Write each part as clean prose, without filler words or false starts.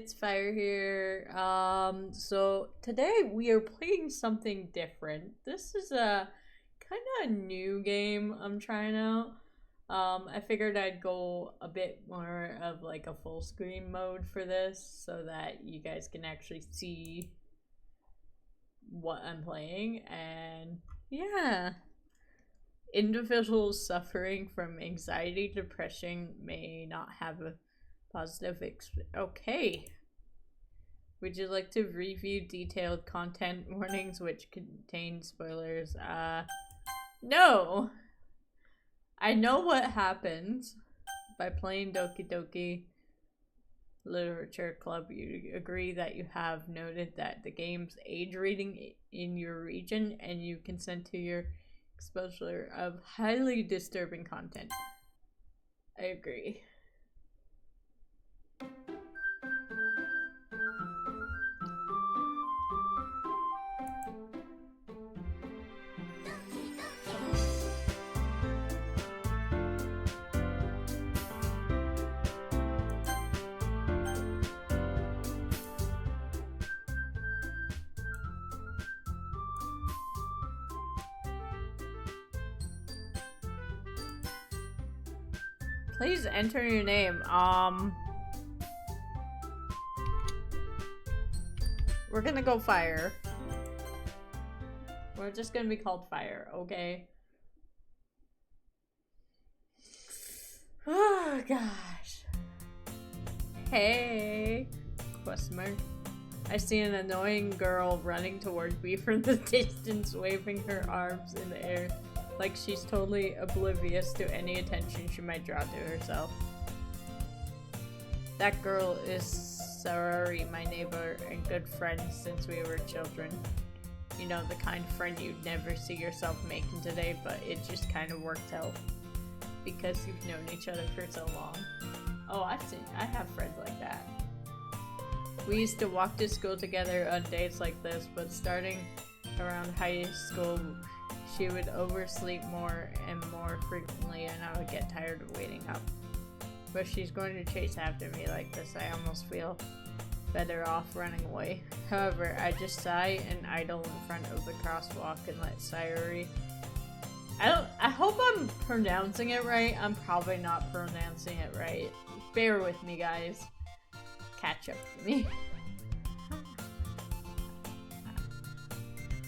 it's Fire here. So today we are playing something different. This is a kind of new game I'm trying out. I figured I'd go a bit more of like a full screen mode for this so that you guys can actually see what I'm playing. And yeah, individuals suffering from anxiety, depression may not have a positive okay. Would you like to review detailed content warnings which contain spoilers? No! I know what happens by playing Doki Doki Literature Club. You agree that you have noted that the game's age rating in your region and you consent to your exposure of highly disturbing content. I agree. Please enter your name. We're gonna go Fire. We're just gonna be called Fire, okay? Oh gosh. Hey. Question mark. I see an annoying girl running towards me from the distance, waving her arms in the air like she's totally oblivious to any attention she might draw to herself. That girl is Sarari, my neighbor and good friend since we were children. You know, the kind of friend you'd never see yourself making today, but it just kind of worked out because you've known each other for so long. Oh, I have friends like that. We used to walk to school together on days like this, but starting around high school, she would oversleep more and more frequently, and I would get tired of waiting up. But she's going to chase after me like this. I almost feel better off running away. However, I just sigh and idle in front of the crosswalk and let Sayuri. I hope I'm pronouncing it right. I'm probably not pronouncing it right. Bear with me, guys. Catch up to me.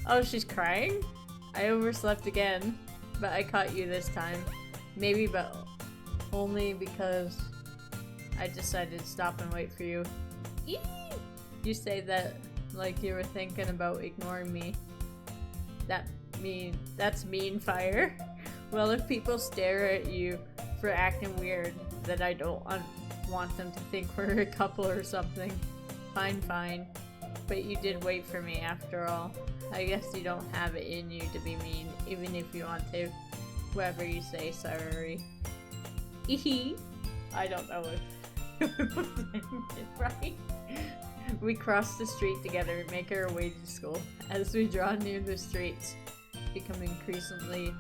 Oh, she's crying? I overslept again, but I caught you this time. Maybe, but only because I decided to stop and wait for you. Eee! You say that like you were thinking about ignoring me. That's mean, Fire. Well, if people stare at you for acting weird, then I don't want them to think we're a couple or something. Fine. But you did wait for me after all. I guess you don't have it in you to be mean, even if you want to. Whatever you say, sorry. I don't know if right. We cross the street together, make our way to school. As we draw near the streets, become increasingly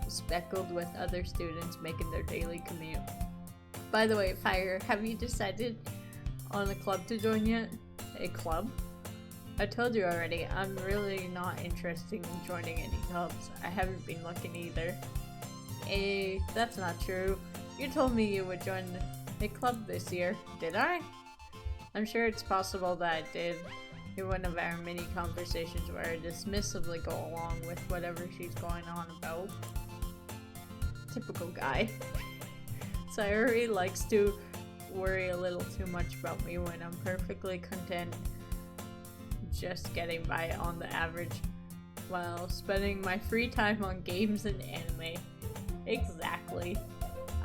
speckled with other students making their daily commute. By the way, Fire, have you decided on a club to join yet? A club? I told you already, I'm really not interested in joining any clubs. I haven't been looking either. That's not true. You told me you would join a club this year, did I? I'm sure it's possible that I did in one of our many conversations where I dismissively go along with whatever she's going on about. Typical guy. Sayuri likes to worry a little too much about me when I'm perfectly content just getting by on the average while spending my free time on games and anime. Exactly.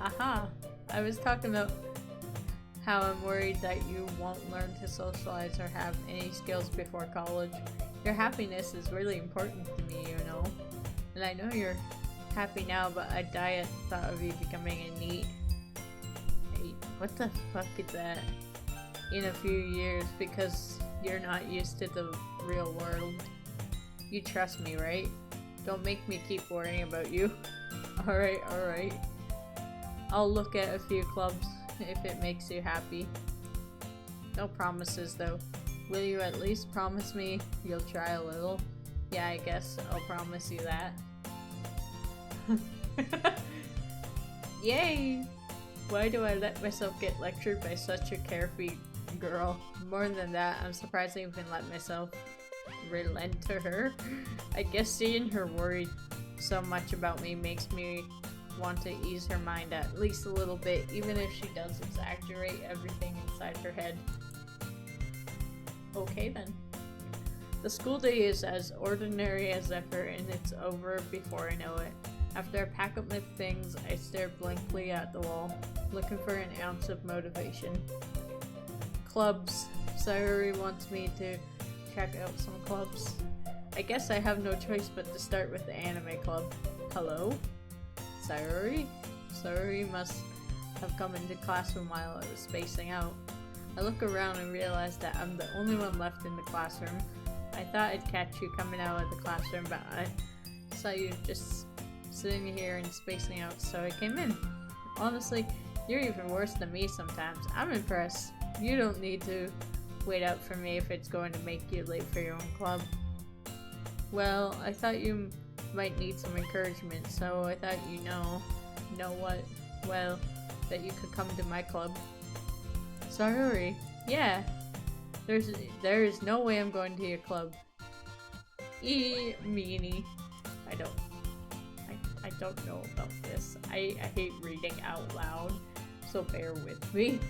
Aha. I was talking about how I'm worried that you won't learn to socialize or have any skills before college. Your happiness is really important to me, you know. And I know you're happy now, but I die at the thought of you becoming a NEET. Hey, what the fuck is that? In a few years, because you're not used to the real world. You trust me, right? Don't make me keep worrying about you. Alright. I'll look at a few clubs if it makes you happy. No promises though. Will you at least promise me you'll try a little? Yeah, I guess I'll promise you that. Yay! Why do I let myself get lectured by such a carefree girl? More than that, I'm surprised I even let myself relent to her. I guess seeing her worried so much about me makes me want to ease her mind at least a little bit, even if she does exaggerate everything inside her head. Okay then. The school day is as ordinary as ever, and it's over before I know it. After I pack up my things, I stare blankly at the wall, looking for an ounce of motivation. Clubs. Sayuri wants me to check out some clubs. I guess I have no choice but to start with the anime club. Hello? Sayuri? Sayuri must have come into classroom while I was spacing out. I look around and realize that I'm the only one left in the classroom. I thought I'd catch you coming out of the classroom, but I saw you just sitting here and spacing out, so I came in. Honestly, you're even worse than me sometimes. I'm impressed. You don't need to wait out for me if it's going to make you late for your own club. Well, I thought you might need some encouragement, so I thought you know what? Well, that you could come to my club. Sayuri, yeah. There is no way I'm going to your club. Meanie. I don't know about this. I hate reading out loud, so bear with me.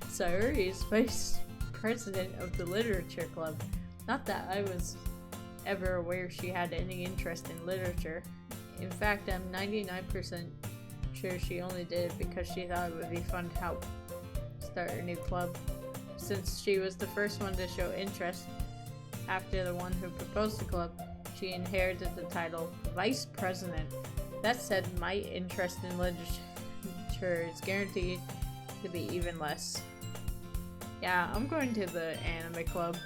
Sayuri is vice president of the literature club. Not that I was ever aware she had any interest in literature. In fact, I'm 99% sure she only did it because she thought it would be fun to help start a new club. Since she was the first one to show interest after the one who proposed the club, she inherited the title Vice President. That said, my interest in literature is guaranteed to be even less. Yeah, I'm going to the anime club.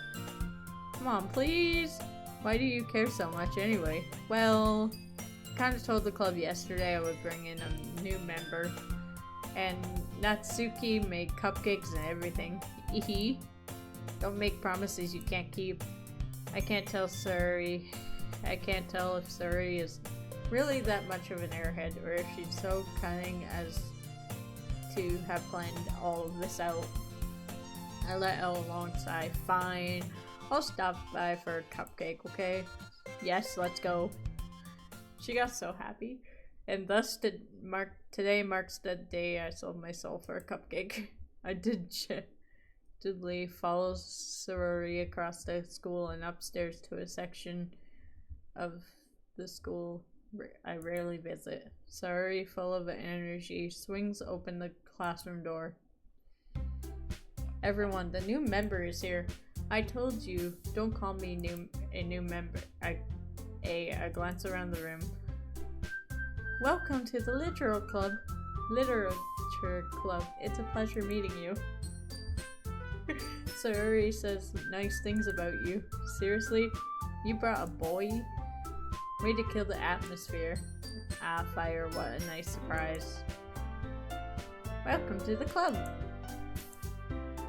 Come on, please! Why do you care so much anyway? Well, I kinda told the club yesterday I would bring in a new member, and Natsuki made cupcakes and everything. Eehee. Don't make promises you can't keep. I can't tell if Sayuri is really that much of an airhead, or if she's so cunning as to have planned all of this out. I let out a long sigh. Fine. I'll stop by for a cupcake, okay? Yes, let's go. She got so happy. And thus today marks the day I sold my soul for a cupcake. I digitally follows Sayuri across the school and upstairs to a section of the school I rarely visit. Sayuri, full of energy, swings open the classroom door. Everyone, the new member is here. I told you, don't call me a new member. I glance around the room. Welcome to the Literature Club. It's a pleasure meeting you. Sayuri says nice things about you. Seriously? You brought a boy? Way to kill the atmosphere. Ah, fire, what a nice surprise. Welcome to the club.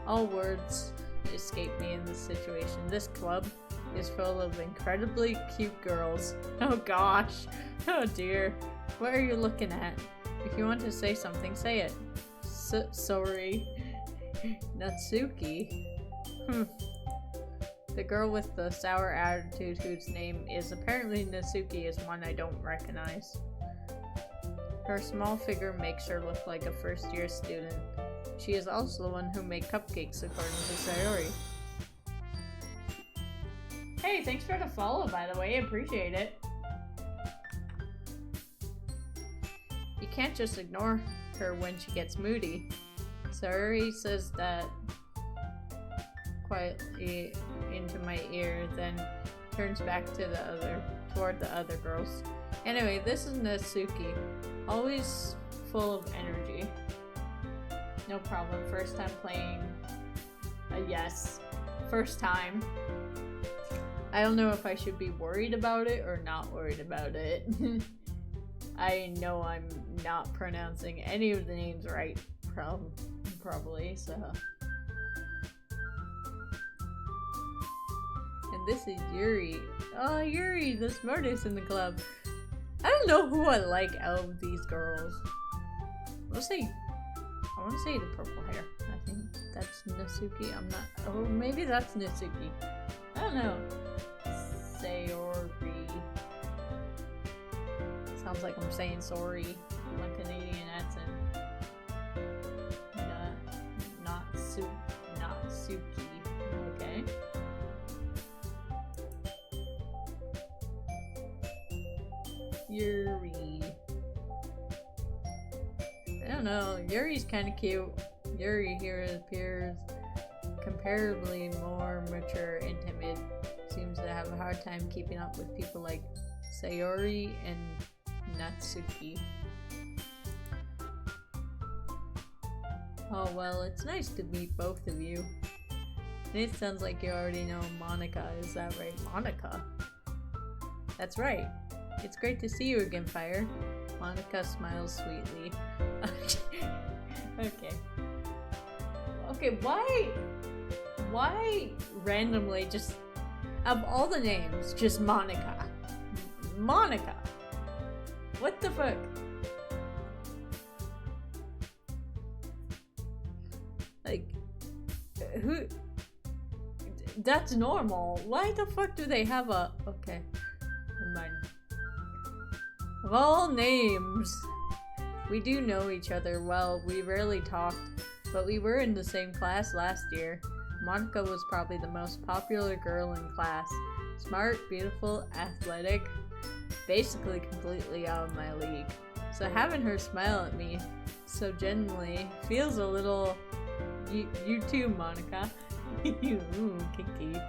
All words escape me in this situation. This club is full of incredibly cute girls. Oh gosh. Oh dear. What are you looking at? If you want to say something, say it. Sorry. Natsuki? The girl with the sour attitude whose name is apparently Natsuki is one I don't recognize. Her small figure makes her look like a first-year student. She is also the one who made cupcakes, according to Sayuri. Hey, thanks for the follow, by the way. I appreciate it. You can't just ignore her when she gets moody. Sayuri says that quietly into my ear, then turns back to toward the other girls. Anyway, this is Natsuki. Always full of energy. No problem. First time playing. Yes. First time. I don't know if I should be worried about it or not worried about it. I know I'm not pronouncing any of the names right. Probably, so. this is Yuri. Oh, Yuri, the smartest in the club. I don't know who I like out of these girls. I want to say the purple hair. I think that's Natsuki. I'm not. Oh, maybe that's Natsuki. I don't know. Sayori. Sounds like I'm saying sorry. My Canadian accent. Natsuki. Okay. Yuri. I don't know. Yuri's kind of cute. Yuri here appears comparably more mature and timid. Seems to have a hard time keeping up with people like Sayori and Natsuki. Oh well, it's nice to meet both of you. And it sounds like you already know Monica, is that right? Monica? That's right. It's great to see you again, Fire. Monica smiles sweetly. Okay. Okay, why randomly just, of all the names, just Monica? Monica! What the fuck? Like, who? That's normal. Why the fuck do they have a... Okay, never mind. Of all names, we do know each other well. We rarely talked, but we were in the same class last year. Monica was probably the most popular girl in class. Smart, beautiful, athletic, basically completely out of my league. So having her smile at me so genuinely feels a little... You too, Monica. Ooh, kinky.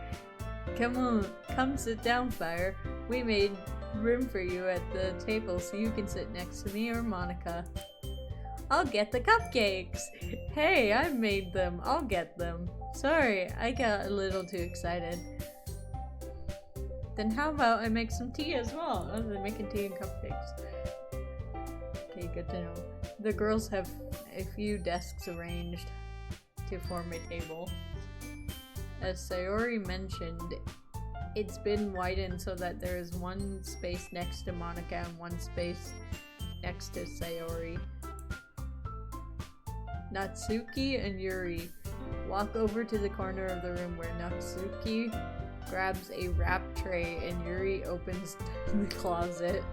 Come on, come sit down, Fire. We made room for you at the table so you can sit next to me or Monica. I'll get the cupcakes! Hey, I made them. I'll get them. Sorry, I got a little too excited. Then how about I make some tea as well? Oh, they're making tea and cupcakes. Okay, good to know. The girls have a few desks arranged to form a table. As Sayori mentioned, it's been widened so that there is one space next to Monica and one space next to Sayori. Natsuki and Yuri walk over to the corner of the room where Natsuki grabs a wrap tray and Yuri opens the closet.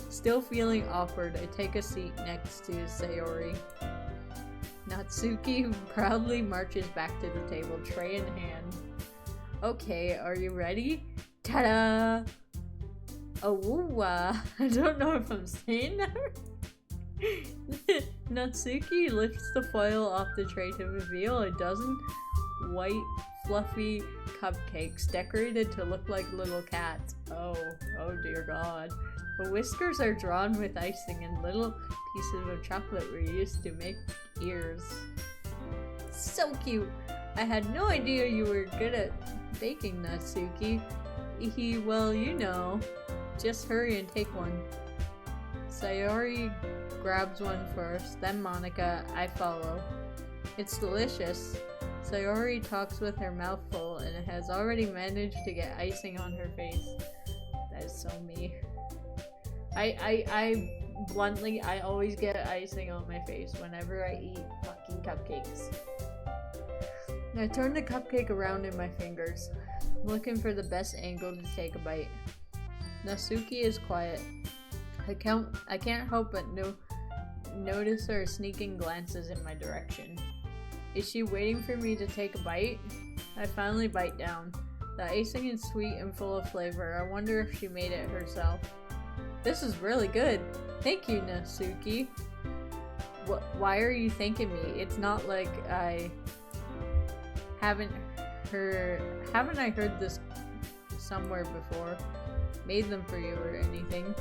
Still feeling awkward, I take a seat next to Sayori. Natsuki proudly marches back to the table, tray in hand. Okay, are you ready? Ta-da! Oh, I don't know if I'm saying that. Natsuki lifts the foil off the tray to reveal a dozen white, fluffy cupcakes decorated to look like little cats. Oh dear god. The whiskers are drawn with icing and little pieces of chocolate were used to make ears. So cute! I had no idea you were good at baking, Natsuki. Well, you know. Just hurry and take one. Sayori grabs one first, then Monica. I follow. It's delicious. Sayori talks with her mouth full and has already managed to get icing on her face. That is so me. I bluntly, I always get icing on my face whenever I eat fucking cupcakes. I turn the cupcake around in my fingers, looking for the best angle to take a bite. Natsuki is quiet. I can't help but notice her sneaking glances in my direction. Is she waiting for me to take a bite? I finally bite down. The icing is sweet and full of flavor. I wonder if she made it herself. This is really good. Thank you, Natsuki. Why are you thanking me? It's not like I haven't I heard this somewhere before? Made them for you or anything?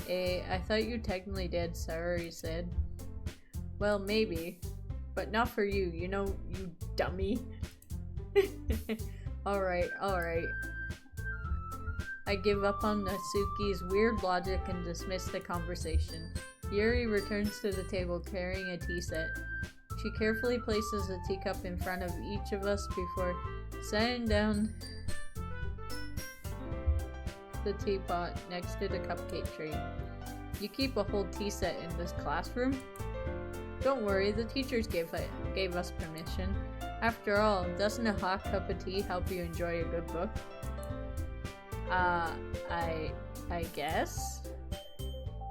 I thought you technically did, Sayori said. Well, maybe. But not for you, you know, you dummy. Alright. I give up on Natsuki's weird logic and dismiss the conversation. Yuri returns to the table carrying a tea set. She carefully places a teacup in front of each of us before setting down the teapot next to the cupcake tray. You keep a whole tea set in this classroom? Don't worry, the teachers gave us permission. After all, doesn't a hot cup of tea help you enjoy a good book? I guess?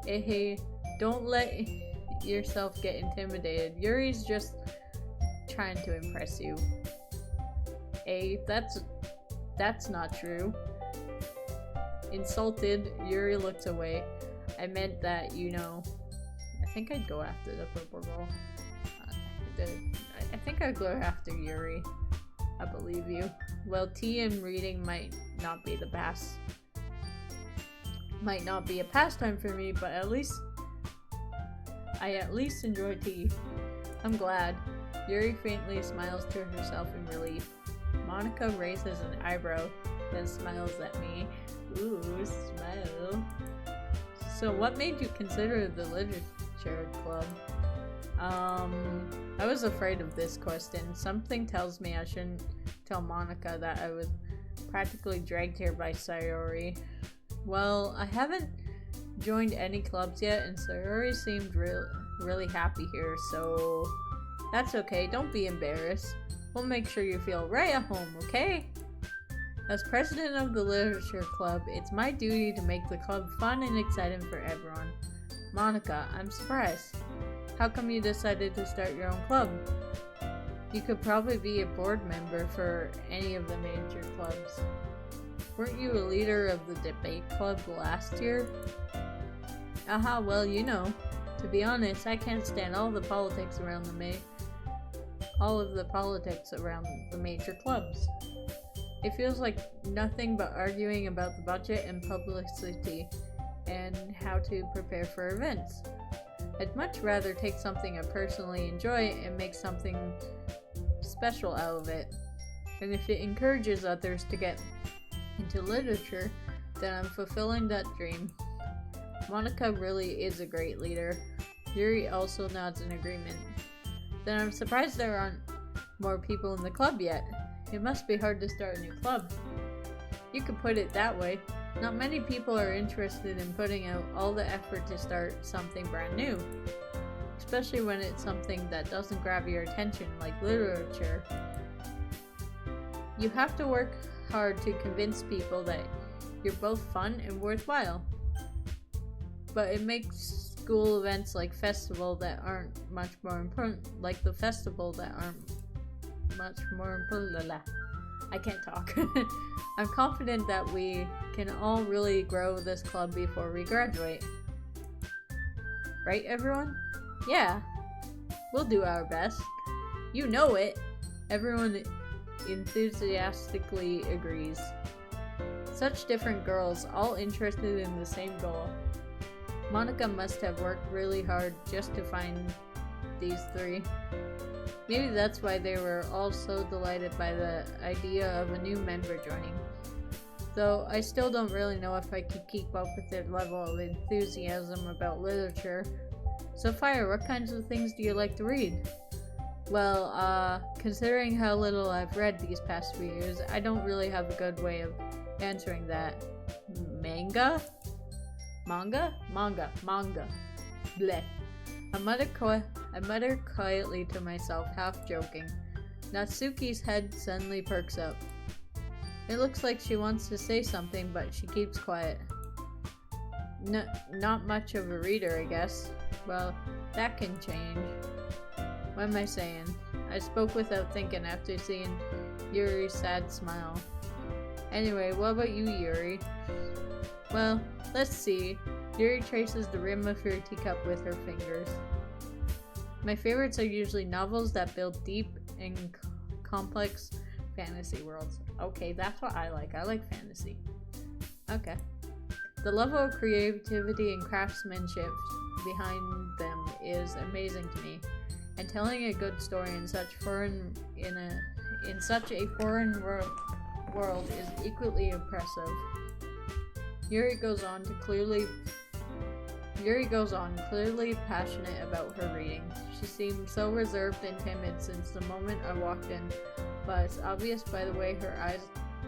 Hey, don't let yourself get intimidated. Yuri's just trying to impress you. That's not true. Insulted, Yuri looks away. I meant that, you know. I think I'd go after the purple girl. I think I'd go after Yuri. I believe you. Well, tea and reading might not be a pastime for me, but I at least enjoy tea. I'm glad. Yuri faintly smiles to herself in relief. Monica raises an eyebrow, then smiles at me. Ooh, smile. So what made you consider the literature club? I was afraid of this question. Something tells me I shouldn't tell Monica that I was practically dragged here by Sayori. Well, I haven't joined any clubs yet, and Sayori seemed really happy here, so that's okay. Don't be embarrassed. We'll make sure you feel right at home, okay? As president of the literature club, it's my duty to make the club fun and exciting for everyone. Monica, I'm surprised. How come you decided to start your own club? You could probably be a board member for any of the major clubs. Weren't you a leader of the debate club last year? Well, you know. To be honest, I can't stand all of the politics around the major clubs. It feels like nothing but arguing about the budget and publicity and how to prepare for events. I'd much rather take something I personally enjoy and make something special out of it. And if it encourages others to get into literature, then I'm fulfilling that dream. Monica really is a great leader. Yuri also nods in agreement. Then I'm surprised there aren't more people in the club yet. It must be hard to start a new club. You could put it that way. Not many people are interested in putting out all the effort to start something brand new, especially when it's something that doesn't grab your attention like literature. You have to work hard to convince people that you're both fun and worthwhile. But it makes school events like festival that aren't much more important, I can't talk. I'm confident that we can all really grow this club before we graduate. Right, everyone? Yeah. We'll do our best. You know it. Everyone enthusiastically agrees. Such different girls, all interested in the same goal. Monica must have worked really hard just to find these three. Maybe that's why they were all so delighted by the idea of a new member joining. Though I still don't really know if I could keep up with their level of enthusiasm about literature. So Fire, what kinds of things do you like to read? Well, considering how little I've read these past few years, I don't really have a good way of answering that. Manga? Manga. Bleh. I mutter quietly to myself, half joking. Natsuki's head suddenly perks up. It looks like she wants to say something, but she keeps quiet. Not much of a reader, I guess. Well, that can change. What am I saying? I spoke without thinking after seeing Yuri's sad smile. Anyway, what about you, Yuri? Well, let's see. Yuri traces the rim of her teacup with her fingers. My favorites are usually novels that build deep and complex fantasy worlds. Okay, that's what I like. I like fantasy. Okay. The level of creativity and craftsmanship behind them is amazing to me, and telling a good story in such a foreign world is equally impressive. Yuri goes on, clearly passionate about her reading. She seemed so reserved and timid since the moment I walked in, but it's obvious by the way her eyes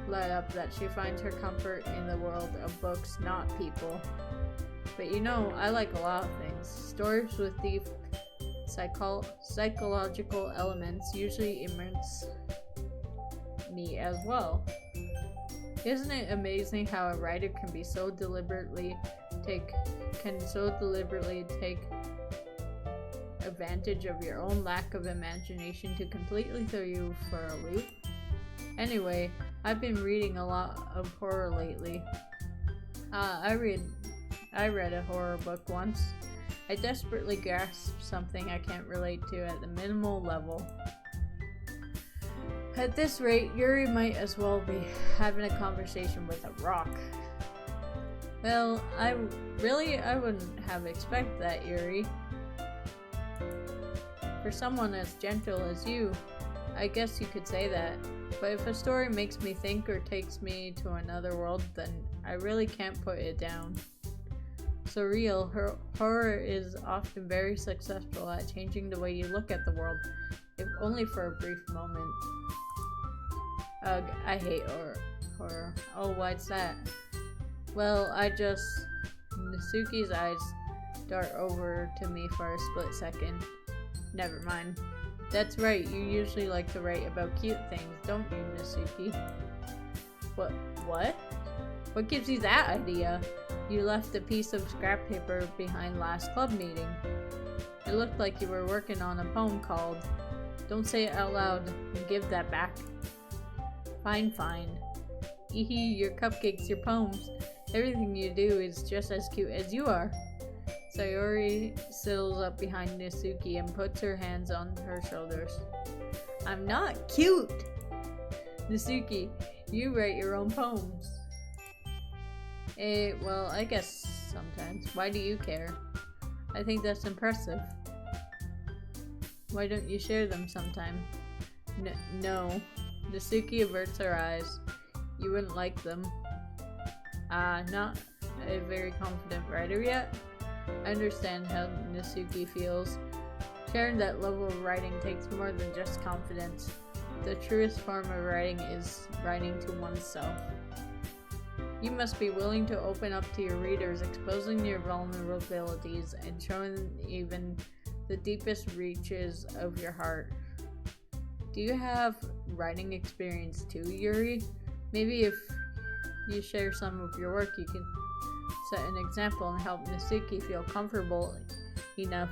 let up that she finds her comfort in the world of books, not people. But you know, I like a lot of things. Stories with deep psychological elements usually immerse me as well. Isn't it amazing how a writer can so deliberately take advantage of your own lack of imagination to completely throw you for a loop? Anyway, I've been reading a lot of horror lately. I read a horror book once. I desperately grasped something I can't relate to at the minimal level. At this rate, Yuri might as well be having a conversation with a rock. Well, I wouldn't have expected that, Yuri. For someone as gentle as you, I guess you could say that. But if a story makes me think or takes me to another world, then I really can't put it down. Surreal, horror is often very successful at changing the way you look at the world, if only for a brief moment. Ugh, I hate horror. Oh, why's that? Well, Nasuki's eyes dart over to me for a split second. Never mind. That's right, you usually like to write about cute things, don't you, Nasuki? What? What gives you that idea? You left a piece of scrap paper behind last club meeting. It looked like you were working on a poem called... Don't say it out loud and give that back. Fine. Eehee, your cupcakes, your poems. Everything you do is just as cute as you are. Sayori settles up behind Nasuki and puts her hands on her shoulders. I'm not cute! Nasuki, you write your own poems. Well, I guess sometimes. Why do you care? I think that's impressive. Why don't you share them sometime? No. Nasuki averts her eyes. You wouldn't like them. Not a very confident writer yet? I understand how Nasuki feels. Sharing that level of writing takes more than just confidence. The truest form of writing is writing to oneself. You must be willing to open up to your readers, exposing your vulnerabilities and showing even the deepest reaches of your heart. Do you have writing experience too, Yuri? Maybe if you share some of your work, you can set an example and help Nasuki feel comfortable enough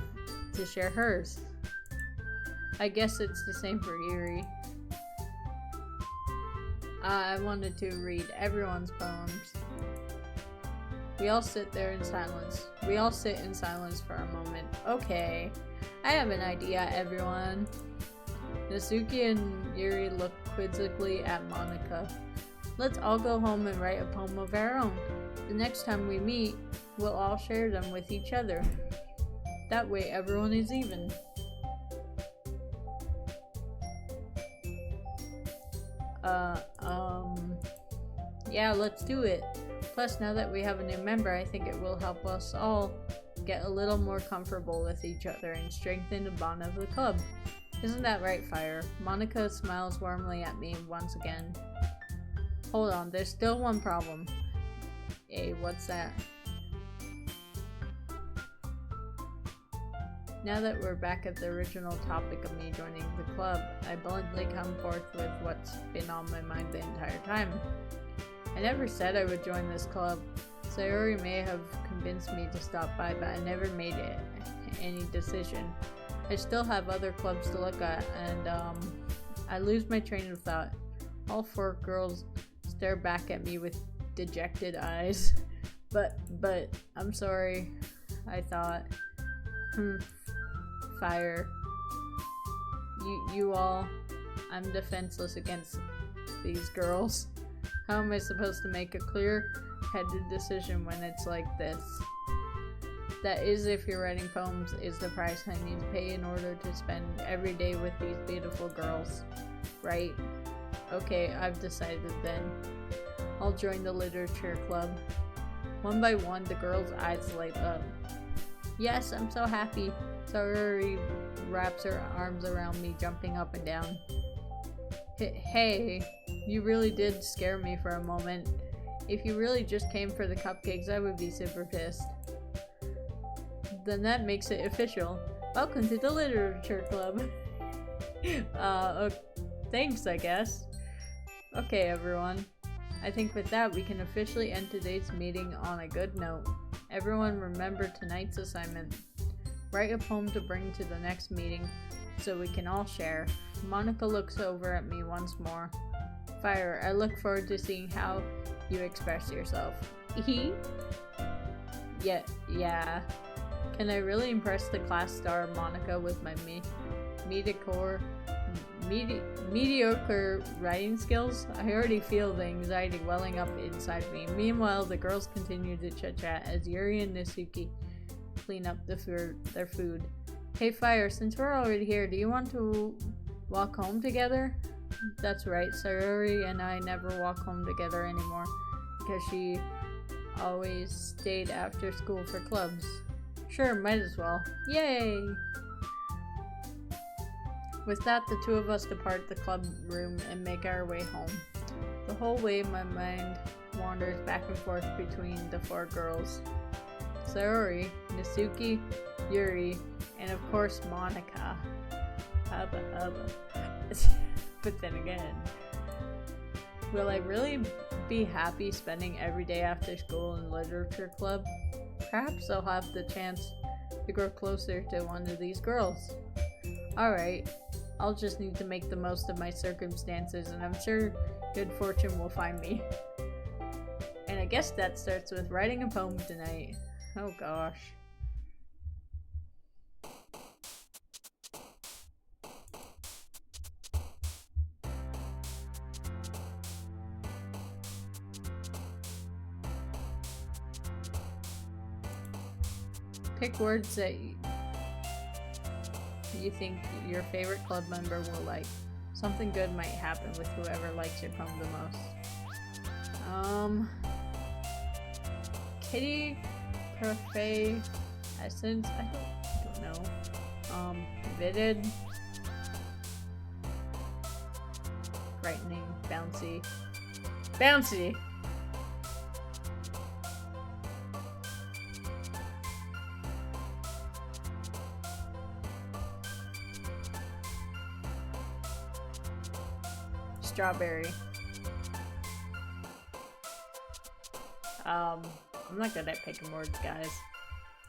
to share hers. I guess it's the same for Yuri. I wanted to read everyone's poems. We all sit in silence for a moment. Okay, I have an idea, everyone. Nasuki and Yuri look quizzically at Monika. Let's all go home and write a poem of our own. The next time we meet, we'll all share them with each other. That way everyone is even. Yeah, let's do it. Plus, now that we have a new member, I think it will help us all get a little more comfortable with each other and strengthen the bond of the club. Isn't that right, Fire? Monika smiles warmly at me once again. Hold on, there's still one problem. Hey, what's that? Now that we're back at the original topic of me joining the club, I bluntly come forth with what's been on my mind the entire time. I never said I would join this club. Sayori may have convinced me to stop by, but I never made any decision. I still have other clubs to look at, and I lose my train of thought. All four girls stare back at me with dejected eyes. But I'm sorry, I thought. Fire. You all. I'm defenseless against these girls. How am I supposed to make a clear-headed decision when it's like this? That is, if you're writing poems, is the price I need to pay in order to spend every day with these beautiful girls. Right? Okay, I've decided then. I'll join the literature club. One by one, the girls' eyes light up. Yes, I'm so happy. Sayori wraps her arms around me, jumping up and down. Hey, You really did scare me for a moment. If you really just came for the cupcakes, I would be super pissed. Then that makes it official. Welcome to the Literature Club. Thanks, I guess. Okay, everyone. I think with that, we can officially end today's meeting on a good note. Everyone remember tonight's assignment. Write a poem to bring to the next meeting so we can all share. Monica looks over at me once more. Fire, I look forward to seeing how you express yourself. Yeah. Can I really impress the class star Monica with my mediocre writing skills? I already feel the anxiety welling up inside me. Meanwhile, the girls continue to chit-chat as Yuri and Nasuki clean up their food. Hey Fire, since we're already here, do you want to walk home together? That's right, Sayori and I never walk home together anymore because she always stayed after school for clubs. Sure, might as well. Yay! With that, the two of us depart the club room and make our way home. The whole way, my mind wanders back and forth between the four girls. Sayori, Nasuki, Yuri, and of course Monica. Hubba. But then again, will I really be happy spending every day after school in literature club? Perhaps I'll have the chance to grow closer to one of these girls. Alright, I'll just need to make the most of my circumstances, and I'm sure good fortune will find me. And I guess that starts with writing a poem tonight. Oh gosh. Pick words that you think your favorite club member will like. Something good might happen with whoever likes your poem the most. Kitty Parfait Essence? I don't know. Vivid. Brightening. Bouncy. Bouncy! Strawberry. I'm not good at picking words, guys.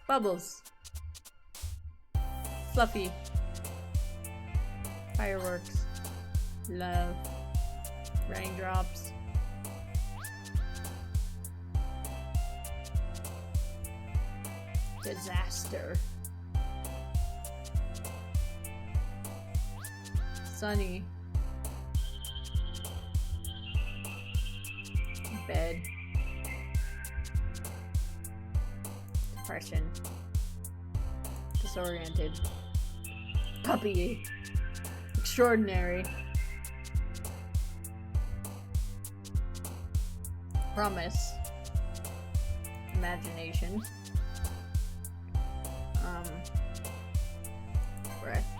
Bubbles. Fluffy. Fireworks. Love. Raindrops. Disaster. Sunny. Bed. Depression. Disoriented. Puppy. Extraordinary. Promise. Imagination. Breath.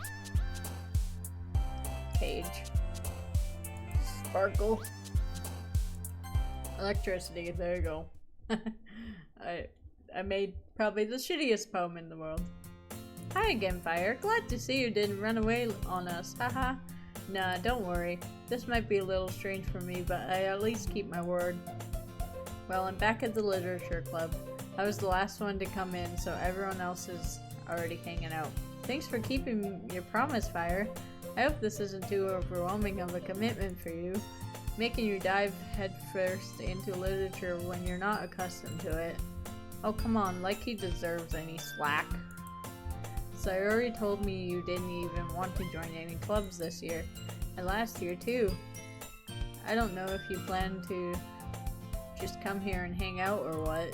Cage. Sparkle. Electricity, there you go. I made probably the shittiest poem in the world. Hi again, Fire. Glad to see you didn't run away on us, haha. Nah, don't worry. This might be a little strange for me, but I at least keep my word. Well, I'm back at the Literature Club. I was the last one to come in, so everyone else is already hanging out. Thanks for keeping your promise, Fire. I hope this isn't too overwhelming of a commitment for you, making you dive headfirst into literature when you're not accustomed to it. Oh, come on, like he deserves any slack. Sayori told me you didn't even want to join any clubs this year, and last year too. I don't know if you plan to just come here and hang out or what,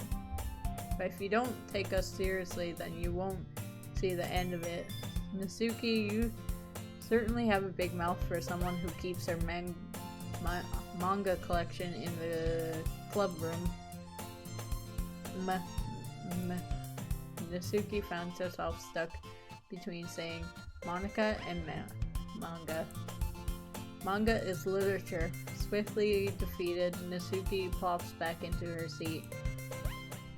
but if you don't take us seriously, then you won't see the end of it. Nasuki, you certainly have a big mouth for someone who keeps her manga collection in the club room. Nasuki found herself stuck between saying Monica and manga. Manga is literature, Swiftly defeated, Natsuki plops back into her seat.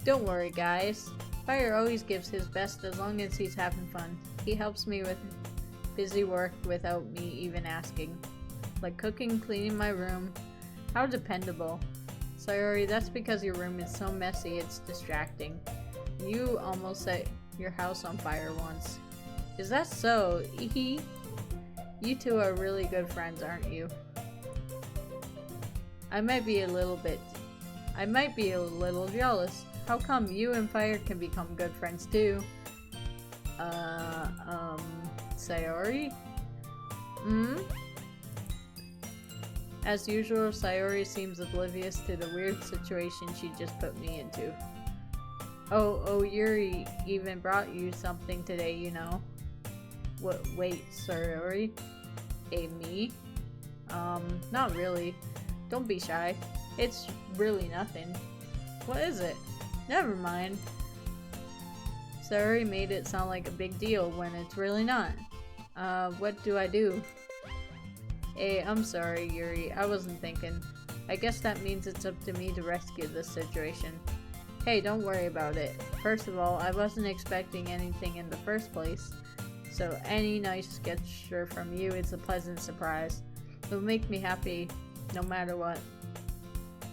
Don't worry, guys. Fire always gives his best as long as he's having fun. He helps me with busy work without me even asking. Like cooking, cleaning my room. How dependable. Sayori, that's because your room is so messy it's distracting. You almost set your house on fire once. Is that so? Eehee. You two are really good friends, aren't you? I might be a little jealous. How come you and Fire can become good friends too? Sayori? As usual, Sayori seems oblivious to the weird situation she just put me into. Oh, Yuri even brought you something today, you know. What, wait, Sayori? Me? Not really. Don't be shy. It's really nothing. What is it? Never mind. Sayori made it sound like a big deal when it's really not. What do I do? Hey, I'm sorry, Yuri. I wasn't thinking. I guess that means it's up to me to rescue this situation. Hey, don't worry about it. First of all, I wasn't expecting anything in the first place. So any nice gesture from you is a pleasant surprise. It'll make me happy no matter what.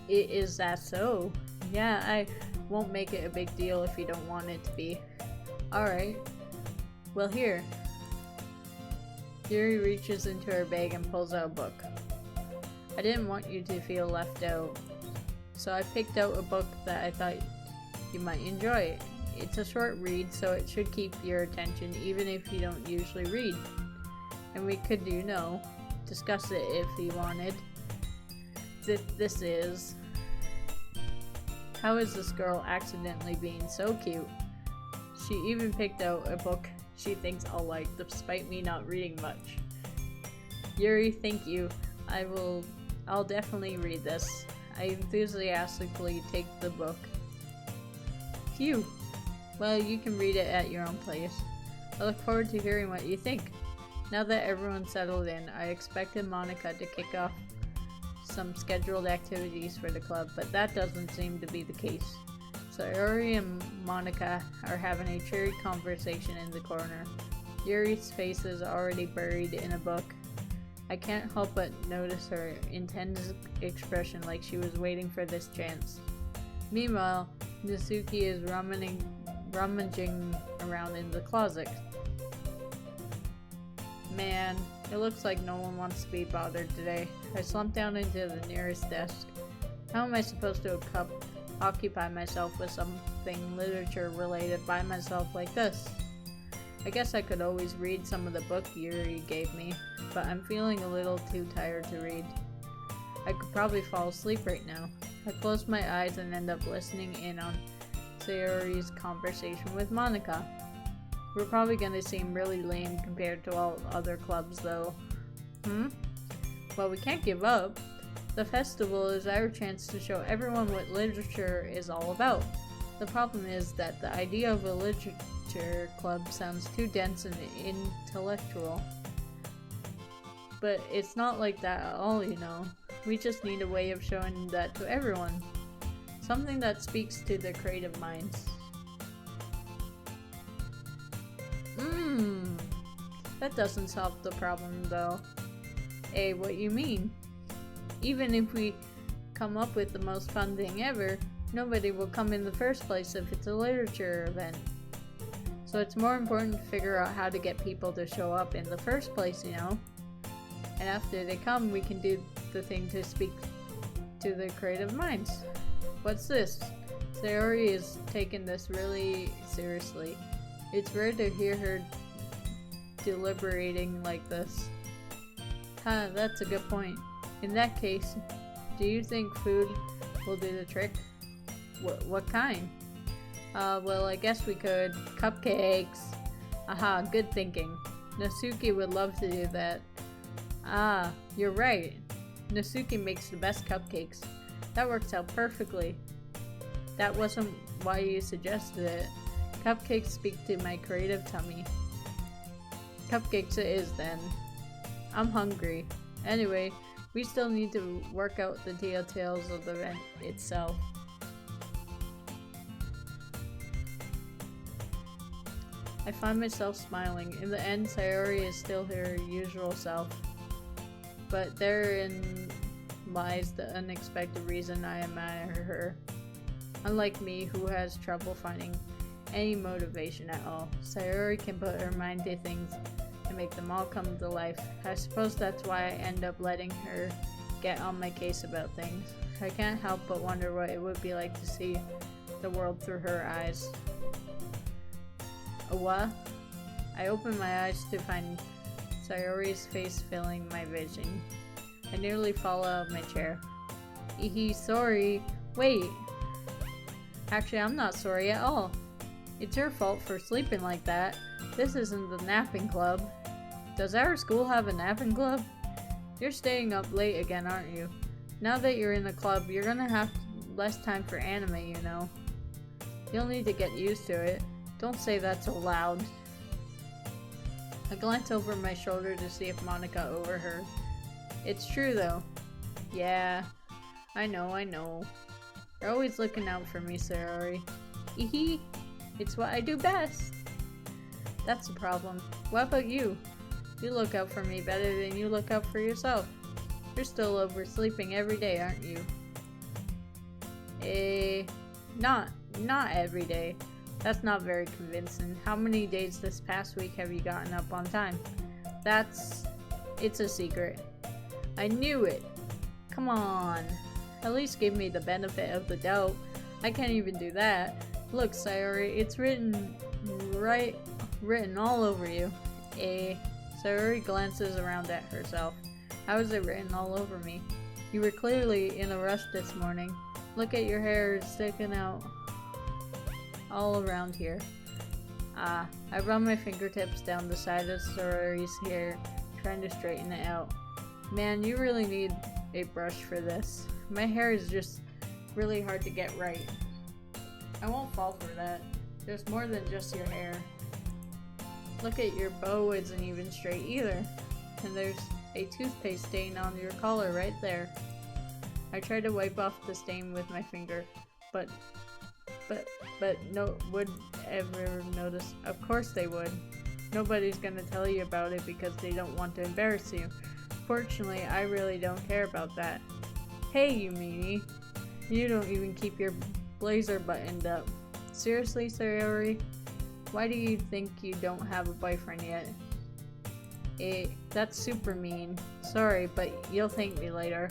Is that so? Yeah, I won't make it a big deal if you don't want it to be. Alright. Well, here. Yuri reaches into her bag and pulls out a book. I didn't want you to feel left out, so I picked out a book that I thought you might enjoy. It's a short read, so it should keep your attention even if you don't usually read. And we could, discuss it if you wanted. This is... How is this girl accidentally being so cute? She even picked out a book she thinks I'll like, despite me not reading much. Yuri, thank you. I'll definitely read this. I enthusiastically take the book. Phew. Well, you can read it at your own place. I look forward to hearing what you think. Now that everyone's settled in, I expected Monica to kick off some scheduled activities for the club, but that doesn't seem to be the case. Sayori and Monica are having a cheery conversation in the corner. Yuri's face is already buried in a book. I can't help but notice her intense expression like she was waiting for this chance. Meanwhile, Natsuki is rummaging around in the closet. Man, it looks like no one wants to be bothered today. I slumped down into the nearest desk. How am I supposed to occupy myself with something literature related by myself like this? I guess I could always read some of the book Yuri gave me, but I'm feeling a little too tired to read. I could probably fall asleep right now. I close my eyes and end up listening in on Sayori's conversation with Monica. We're probably gonna seem really lame compared to all other clubs though. Well, we can't give up. The festival is our chance to show everyone what literature is all about. The problem is that the idea of a literature club sounds too dense and intellectual. But it's not like that at all, We just need a way of showing that to everyone. Something that speaks to the creative minds. That doesn't solve the problem though. Hey, what you mean? Even if we come up with the most fun thing ever, nobody will come in the first place if it's a literature event. So it's more important to figure out how to get people to show up in the first place, And after they come, we can do the thing to speak to the creative minds. What's this? Sayori is taking this really seriously. It's rare to hear her deliberating like this. That's a good point. In that case, do you think food will do the trick? What kind? Well, I guess we could. Cupcakes! Aha, good thinking. Natsuki would love to do that. Ah, you're right. Natsuki makes the best cupcakes. That works out perfectly. That wasn't why you suggested it. Cupcakes speak to my creative tummy. Cupcakes it is then. I'm hungry. Anyway, We still need to work out the details of the event itself. I find myself smiling. In the end, Sayori is still her usual self. But therein lies the unexpected reason I admire her. Unlike me, who has trouble finding any motivation at all, Sayori can put her mind to things and make them all come to life. I suppose that's why I end up letting her get on my case about things. I can't help but wonder what it would be like to see the world through her eyes. What? I open my eyes to find Sayori's face filling my vision. I nearly fall out of my chair. Sorry. Wait. Actually, I'm not sorry at all. It's your fault for sleeping like that. This isn't the napping club. Does our school have a napping club? You're staying up late again, aren't you? Now that you're in the club, you're gonna have less time for anime, you know. You'll need to get used to it. Don't say that so loud. I glance over my shoulder to see if Monica overheard. It's true though. Yeah, I know. You're always looking out for me, Sayori. It's what I do best. That's the problem. What about you? You look out for me better than you look out for yourself. You're still oversleeping every day, aren't you? Not every day. That's not very convincing. How many days this past week have you gotten up on time? It's a secret. I knew it. Come on. At least give me the benefit of the doubt. I can't even do that. Look, Sayori, it's written all over you. Sayori glances around at herself. How is it written all over me? You were clearly in a rush this morning. Look at your hair sticking out all around here. I run my fingertips down the side of Sayori's hair, trying to straighten it out. Man, you really need a brush for this. My hair is just really hard to get right. I won't fall for that. There's more than just your hair. Look at your bow isn't even straight either. And there's a toothpaste stain on your collar right there. I try to wipe off the stain with my finger, but no would ever notice. Of course they would. Nobody's gonna tell you about it because they don't want to embarrass you. Fortunately, I really don't care about that. Hey, you meanie. You don't even keep your blazer buttoned up. Seriously, Sayori? Why do you think you don't have a boyfriend yet? That's super mean. Sorry, but you'll thank me later.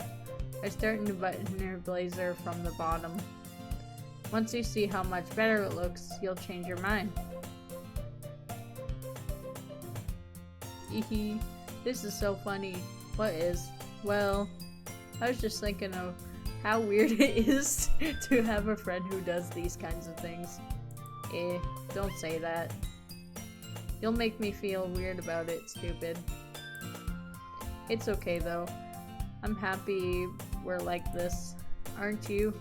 I start to button her blazer from the bottom. Once you see how much better it looks, you'll change your mind. This is so funny. What is? Well, I was just thinking of how weird it is to have a friend who does these kinds of things. Don't say that. You'll make me feel weird about it, stupid. It's okay though. I'm happy we're like this. Aren't you?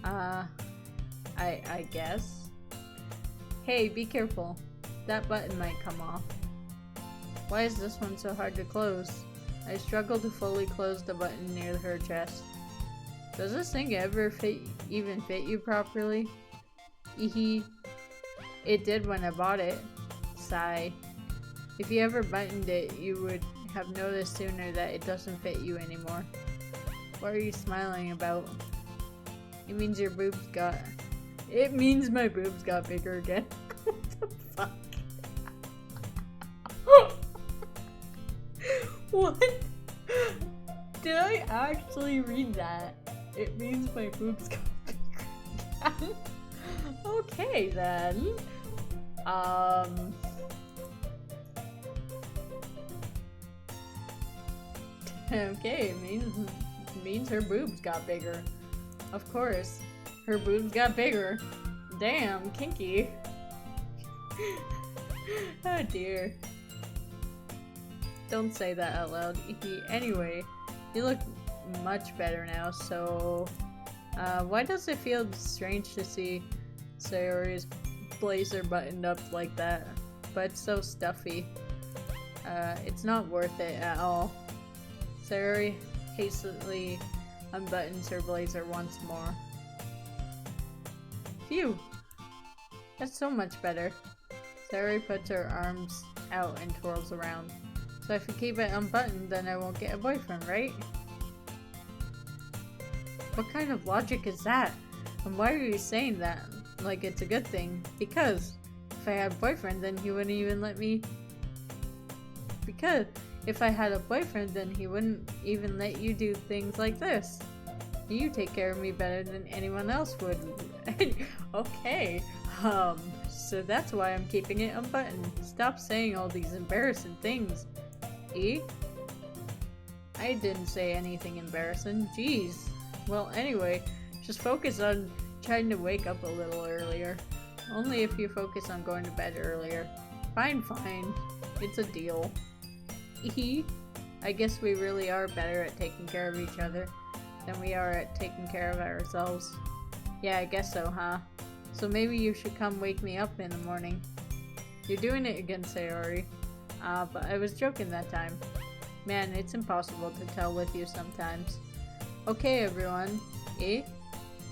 I guess. Hey, be careful. That button might come off. Why is this one so hard to close? I struggle to fully close the button near her chest. Does this thing ever even fit you properly? It did when I bought it. Sigh. If you ever buttoned it, you would have noticed sooner that it doesn't fit you anymore. What are you smiling about? It means your boobs got... It means my boobs got bigger again. What the fuck? What? Did I actually read that? It means my boobs got bigger again. Okay then. Okay, it means her boobs got bigger. Of course. Her boobs got bigger. Damn, kinky. Oh dear. Don't say that out loud. Anyway, you look much better now, so... why does it feel strange to see Sayori's blazer buttoned up like that? But it's so stuffy. It's not worth it at all. Sayori, hastily unbuttons her blazer once more. Phew! That's so much better. Sayori puts her arms out and twirls around. So if I keep it unbuttoned, then I won't get a boyfriend, right? What kind of logic is that? And why are you saying that like it's a good thing? Because if I had a boyfriend, then he wouldn't even let me... Because if I had a boyfriend, then he wouldn't even let you do things like this. You take care of me better than anyone else would. Okay, so that's why I'm keeping it unbuttoned. Stop saying all these embarrassing things. E? I didn't say anything embarrassing. Jeez. Well, anyway, just focus on trying to wake up a little earlier. Only if you focus on going to bed earlier. Fine, fine. It's a deal. E? I guess we really are better at taking care of each other than we are at taking care of ourselves. Yeah, I guess so, huh? So maybe you should come wake me up in the morning. You're doing it again, Sayori. But I was joking that time. Man, it's impossible to tell with you sometimes. Okay, everyone. Eh?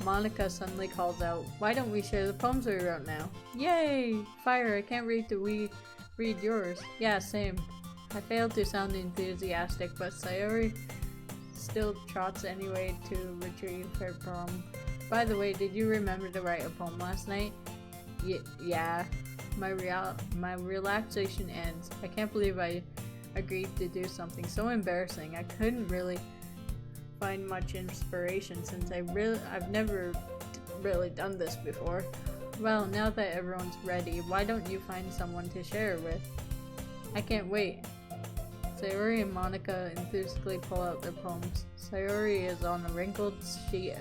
Monica suddenly calls out, why don't we share the poems we wrote now? Yay! Fire, I can't wait till we read yours. Yeah, same. I failed to sound enthusiastic, but Sayori still trots anyway to retrieve her poem. By the way, did you remember to write a poem last night? Yeah. My relaxation ends. I can't believe I agreed to do something so embarrassing. I couldn't really find much inspiration since I've never really done this before. Well, now that everyone's ready, why don't you find someone to share it with? I can't wait. Sayori and Monica enthusiastically pull out their poems. Sayori's is on a wrinkled sheet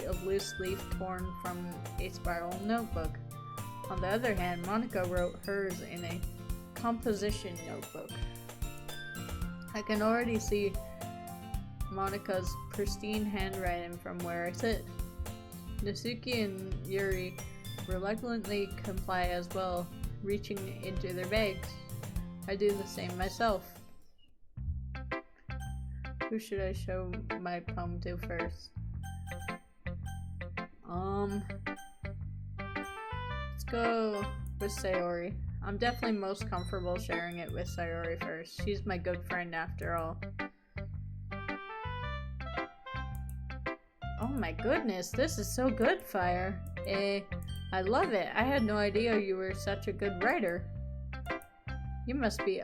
of loose leaf torn from a spiral notebook. On the other hand, Monica wrote hers in a composition notebook. I can already see Monica's pristine handwriting from where I sit. Natsuki and Yuri reluctantly comply as well, reaching into their bags. I do the same myself. Who should I show my poem to first? Let's go with Sayori. I'm definitely most comfortable sharing it with Sayori first. She's my good friend after all. Oh my goodness, this is so good, Fire. I love it. I had no idea you were such a good writer. You must be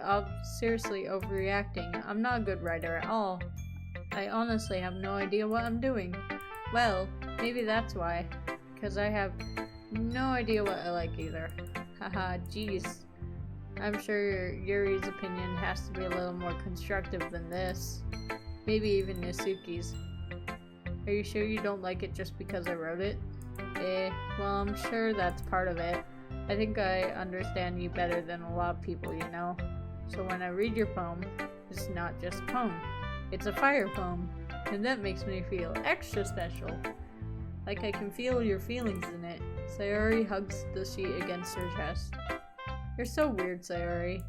seriously overreacting. I'm not a good writer at all. I honestly have no idea what I'm doing. Well, maybe that's why. Because I have no idea what I like either. Haha, jeez. I'm sure Yuri's opinion has to be a little more constructive than this. Maybe even Natsuki's. Are you sure you don't like it just because I wrote it? Well, I'm sure that's part of it. I think I understand you better than a lot of people, you know. So when I read your poem, it's not just a poem. It's a fire poem. And that makes me feel extra special. Like I can feel your feelings in it. Sayori hugs the sheet against her chest. You're so weird, Sayori.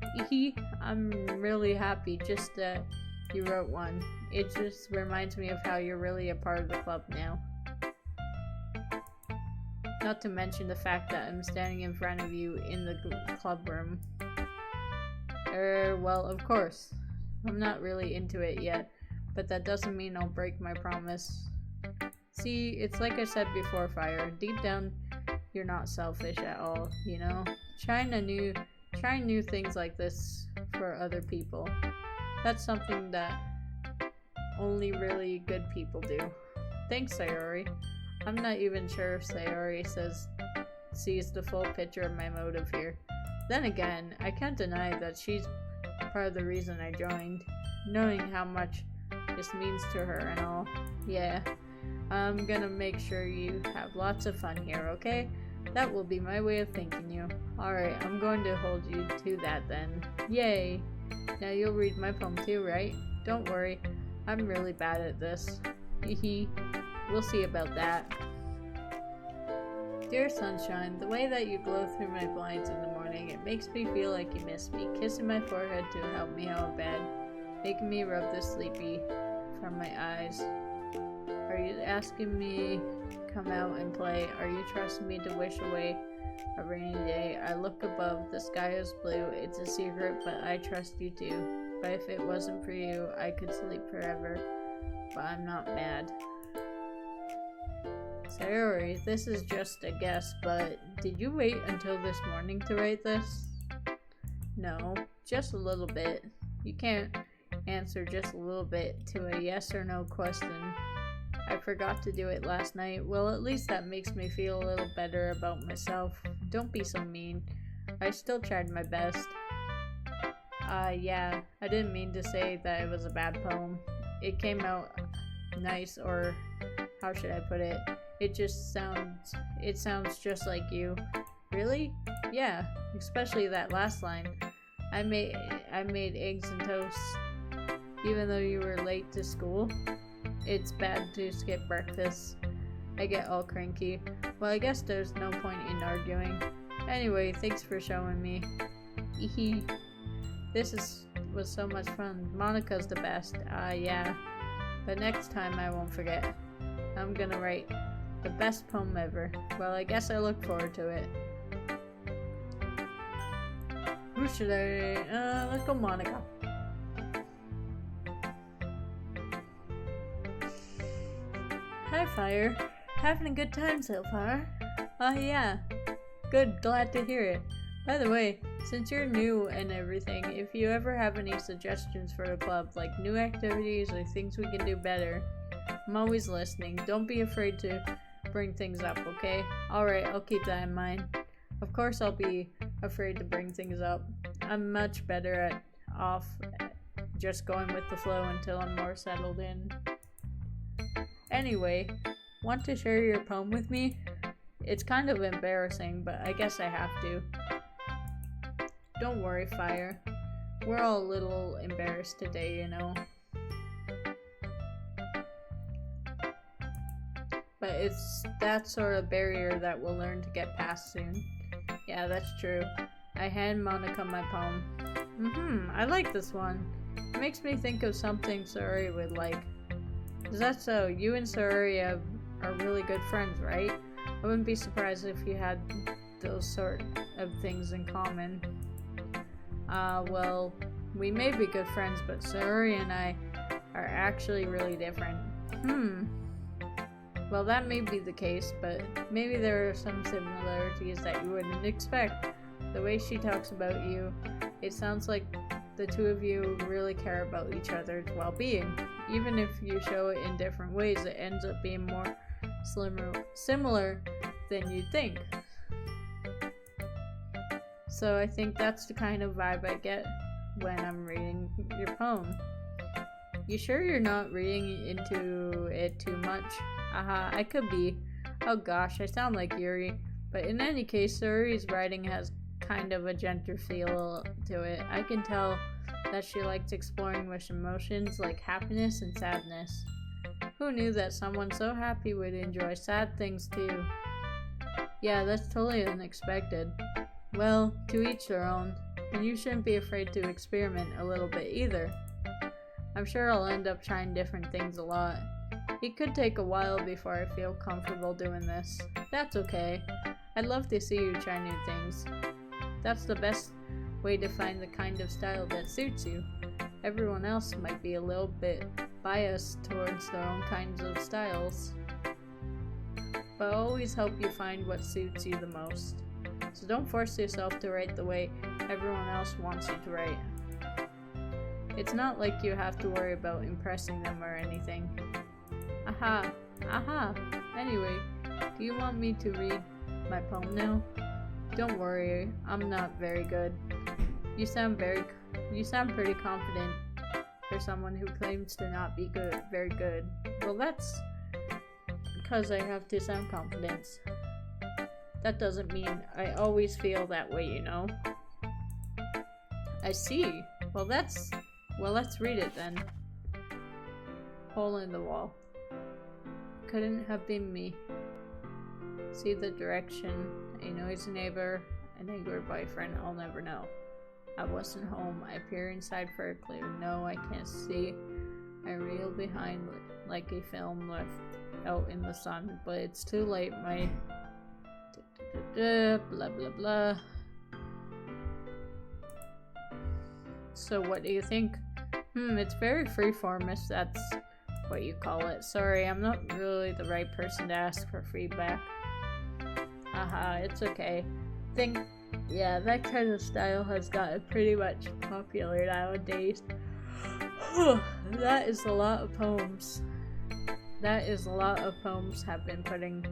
I'm really happy just that you wrote one. It just reminds me of how you're really a part of the club now. Not to mention the fact that I'm standing in front of you in the club room. Well, of course. I'm not really into it yet, but that doesn't mean I'll break my promise. See, it's like I said before, Fire. Deep down, you're not selfish at all, you know? Trying new things like this for other people. That's something that only really good people do. Thanks, Sayori. I'm not even sure if Sayori sees the full picture of my motive here. Then again, I can't deny that she's part of the reason I joined, knowing how much this means to her and all. Yeah, I'm gonna make sure you have lots of fun here, okay? That will be my way of thanking you. Alright, I'm going to hold you to that then. Yay! Now you'll read my poem too, right? Don't worry, I'm really bad at this. Hehe. We'll see about that. Dear sunshine, the way that you glow through my blinds in the morning doing. It makes me feel like you miss me. Kissing my forehead to help me out of bed. Making me rub the sleepy from my eyes. Are you asking me to come out and play? Are you trusting me to wish away a rainy day? I look above, the sky is blue. It's a secret, but I trust you too. But if it wasn't for you, I could sleep forever. But I'm not mad. Sorry, this is just a guess, but did you wait until this morning to write this? No, just a little bit. You can't answer just a little bit to a yes or no question. I forgot to do it last night. Well, at least that makes me feel a little better about myself. Don't be so mean. I still tried my best. Yeah, I didn't mean to say that it was a bad poem. It came out nice, or how should I put it? It sounds just like you. Really? Yeah, especially that last line. I made eggs and toast, even though you were late to school. It's bad to skip breakfast. I get all cranky. Well, I guess there's no point in arguing. Anyway, thanks for showing me. Hehe. Was so much fun. Monica's the best. Yeah. But next time I won't forget. I'm gonna write the best poem ever. Well, I guess I look forward to it. Who should I... let's go Monica. Hi, Fire. Having a good time so far? Yeah. Good, glad to hear it. By the way, since you're new and everything, if you ever have any suggestions for the club, like new activities or things we can do better, I'm always listening. Don't be afraid to bring things up, okay? Alright, I'll keep that in mind. Of course I'll be afraid to bring things up. I'm much better off just going with the flow until I'm more settled in. Anyway, want to share your poem with me? It's kind of embarrassing, but I guess I have to. Don't worry, Fire. We're all a little embarrassed today, you know. But it's that sort of barrier that we'll learn to get past soon. Yeah, that's true. I hand Monica my poem. I like this one. It makes me think of something Suri would like. Is that so? You and Suri are really good friends, right? I wouldn't be surprised if you had those sort of things in common. Well, we may be good friends, but Suri and I are actually really different. Well, that may be the case, but maybe there are some similarities that you wouldn't expect. The way she talks about you, it sounds like the two of you really care about each other's well-being. Even if you show it in different ways, it ends up being more similar than you'd think. So I think that's the kind of vibe I get when I'm reading your poem. You sure you're not reading into it too much? I could be. Oh gosh, I sound like Yuri. But in any case, Suri's writing has kind of a gentle feel to it. I can tell that she likes exploring with emotions like happiness and sadness. Who knew that someone so happy would enjoy sad things too? Yeah, that's totally unexpected. Well, to each their own, and you shouldn't be afraid to experiment a little bit either. I'm sure I'll end up trying different things a lot. It could take a while before I feel comfortable doing this. That's okay. I'd love to see you try new things. That's the best way to find the kind of style that suits you. Everyone else might be a little bit biased towards their own kinds of styles. But I'll always help you find what suits you the most. So don't force yourself to write the way everyone else wants you to write. It's not like you have to worry about impressing them or anything. Aha. Anyway, do you want me to read my poem now? Don't worry, I'm not very good. You sound pretty confident for someone who claims to not be very good. Well, that's because I have to sound confident. That doesn't mean I always feel that way, you know. I see. Well, let's read it then. Hole in the wall. Couldn't have been me. See the direction, a noisy neighbor, an angry boyfriend, I'll never know. I wasn't home. I peer inside for a clue. No, I can't see. I reel behind like a film left out in the sun, but it's too late. My blah blah blah. So what do you think? It's very freeform, if that's what you call it. Sorry, I'm not really the right person to ask for feedback. Haha, it's okay. Yeah, that kind of style has gotten pretty much popular nowadays. That is a lot of poems. Have been putting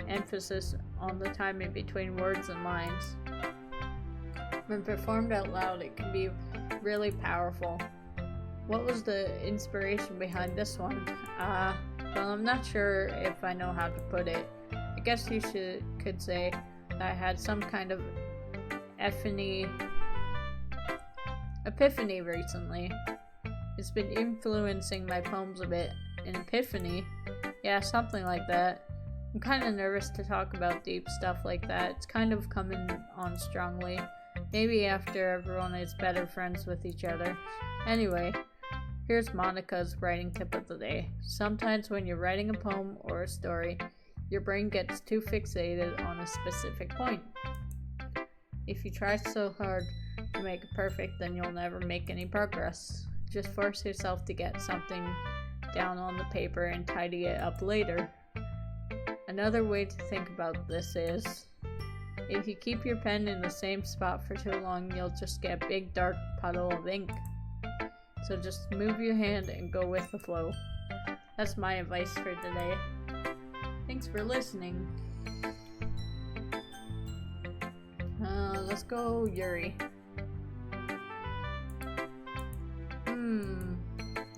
emphasis on the time in between words and lines. When performed out loud, it can be really powerful. What was the inspiration behind this one? Well, I'm not sure if I know how to put it. I guess you could say that I had some kind of epiphany recently. It's been influencing my poems a bit. An epiphany? Yeah, something like that. I'm kind of nervous to talk about deep stuff like that. It's kind of coming on strongly. Maybe after everyone is better friends with each other. Anyway, here's Monica's writing tip of the day. Sometimes when you're writing a poem or a story, your brain gets too fixated on a specific point. If you try so hard to make it perfect, then you'll never make any progress. Just force yourself to get something down on the paper and tidy it up later. Another way to think about this is, if you keep your pen in the same spot for too long, you'll just get a big dark puddle of ink. So just move your hand and go with the flow. That's my advice for today. Thanks for listening. Let's go, Yuri.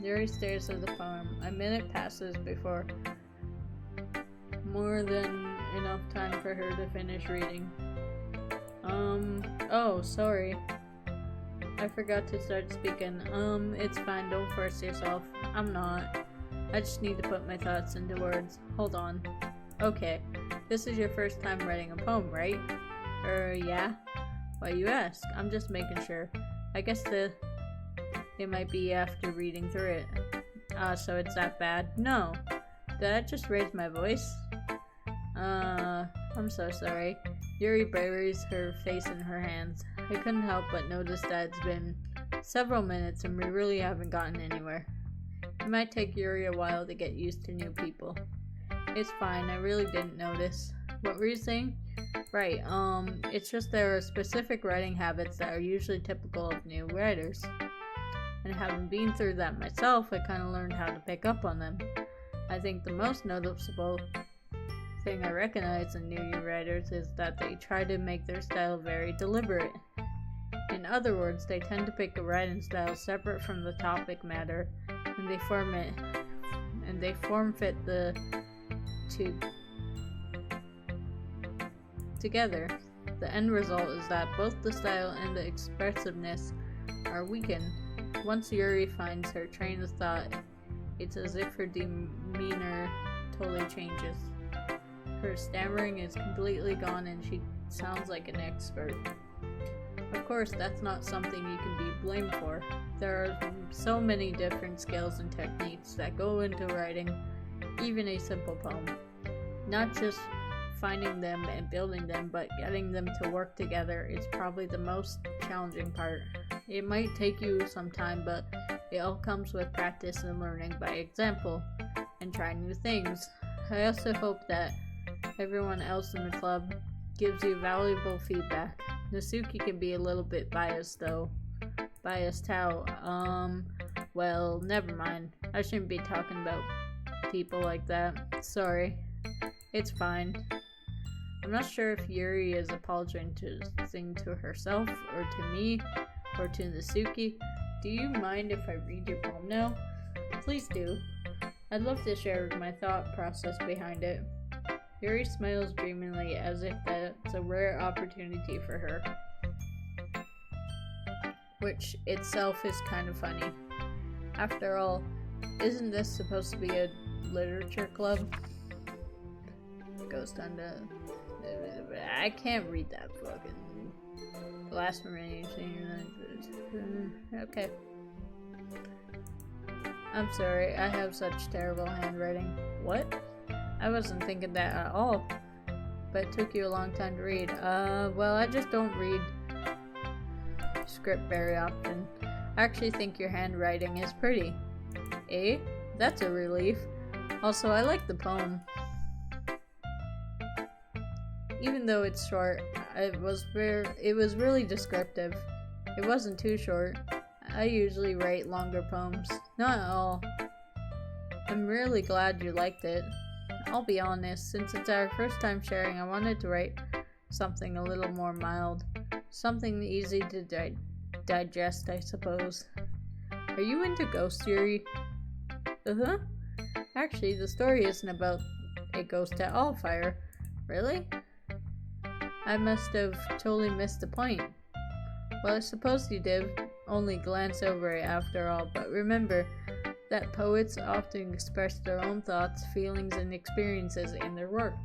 Yuri stares at the poem. A minute passes before more than enough time for her to finish reading. Oh, sorry. I forgot to start speaking. It's fine, don't force yourself. I'm not. I just need to put my thoughts into words. Hold on. Okay, this is your first time writing a poem, right? Yeah? Why you ask? I'm just making sure. I guess it might be after reading through it. So it's that bad? No. Did I just raise my voice? I'm so sorry. Yuri buries her face in her hands. I couldn't help but notice that it's been several minutes and we really haven't gotten anywhere. It might take Yuri a while to get used to new people. It's fine, I really didn't notice. What were you saying? Right, it's just there are specific writing habits that are usually typical of new writers. And having been through that myself, I kind of learned how to pick up on them. I think the most noticeable thing I recognize in new writers is that they try to make their style very deliberate. In other words, they tend to pick a writing style separate from the topic matter, and they form fit the two together. The end result is that both the style and the expressiveness are weakened. Once Yuri finds her train of thought, it's as if her demeanor totally changes. Her stammering is completely gone and she sounds like an expert. Of course, that's not something you can be blamed for. There are so many different skills and techniques that go into writing even a simple poem. Not just finding them and building them, but getting them to work together is probably the most challenging part. It might take you some time, but it all comes with practice and learning by example and trying new things. I also hope that everyone else in the club gives you valuable feedback. Nasuki can be a little bit biased though. Biased how? Well, never mind. I shouldn't be talking about people like that. Sorry. It's fine. I'm not sure if Yuri is apologizing to herself or to me or to Nasuki. Do you mind if I read your poem now? Please do. I'd love to share my thought process behind it. Yuri smiles dreamily as if that's a rare opportunity for her. Which itself is kind of funny. After all, isn't this supposed to be a literature club? It goes down to... I can't read that fucking last remaining okay. I'm sorry, I have such terrible handwriting. What? I wasn't thinking that at all. But it took you a long time to read. Well, I just don't read script very often. I actually think your handwriting is pretty. Eh? That's a relief. Also, I like the poem. Even though it's short, it was really descriptive. It wasn't too short. I usually write longer poems. Not at all. I'm really glad you liked it. I'll be honest, since it's our first time sharing, I wanted to write something a little more mild. Something easy to digest, I suppose. Are you into ghost theory? Uh-huh. Actually, the story isn't about a ghost at all, Fire. Really? I must have totally missed the point. Well, I suppose you did only glance over it after all, but remember that poets often express their own thoughts, feelings, and experiences in their work.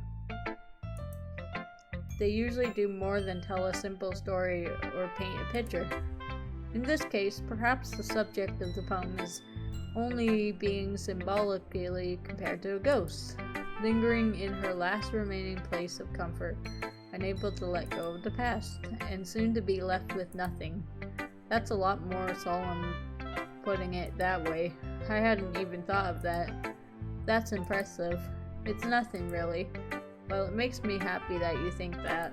They usually do more than tell a simple story or paint a picture. In this case, perhaps the subject of the poem is only being symbolically compared to a ghost, lingering in her last remaining place of comfort, unable to let go of the past, and soon to be left with nothing. That's a lot more solemn putting it that way. I hadn't even thought of that. That's impressive. It's nothing really. Well, it makes me happy that you think that.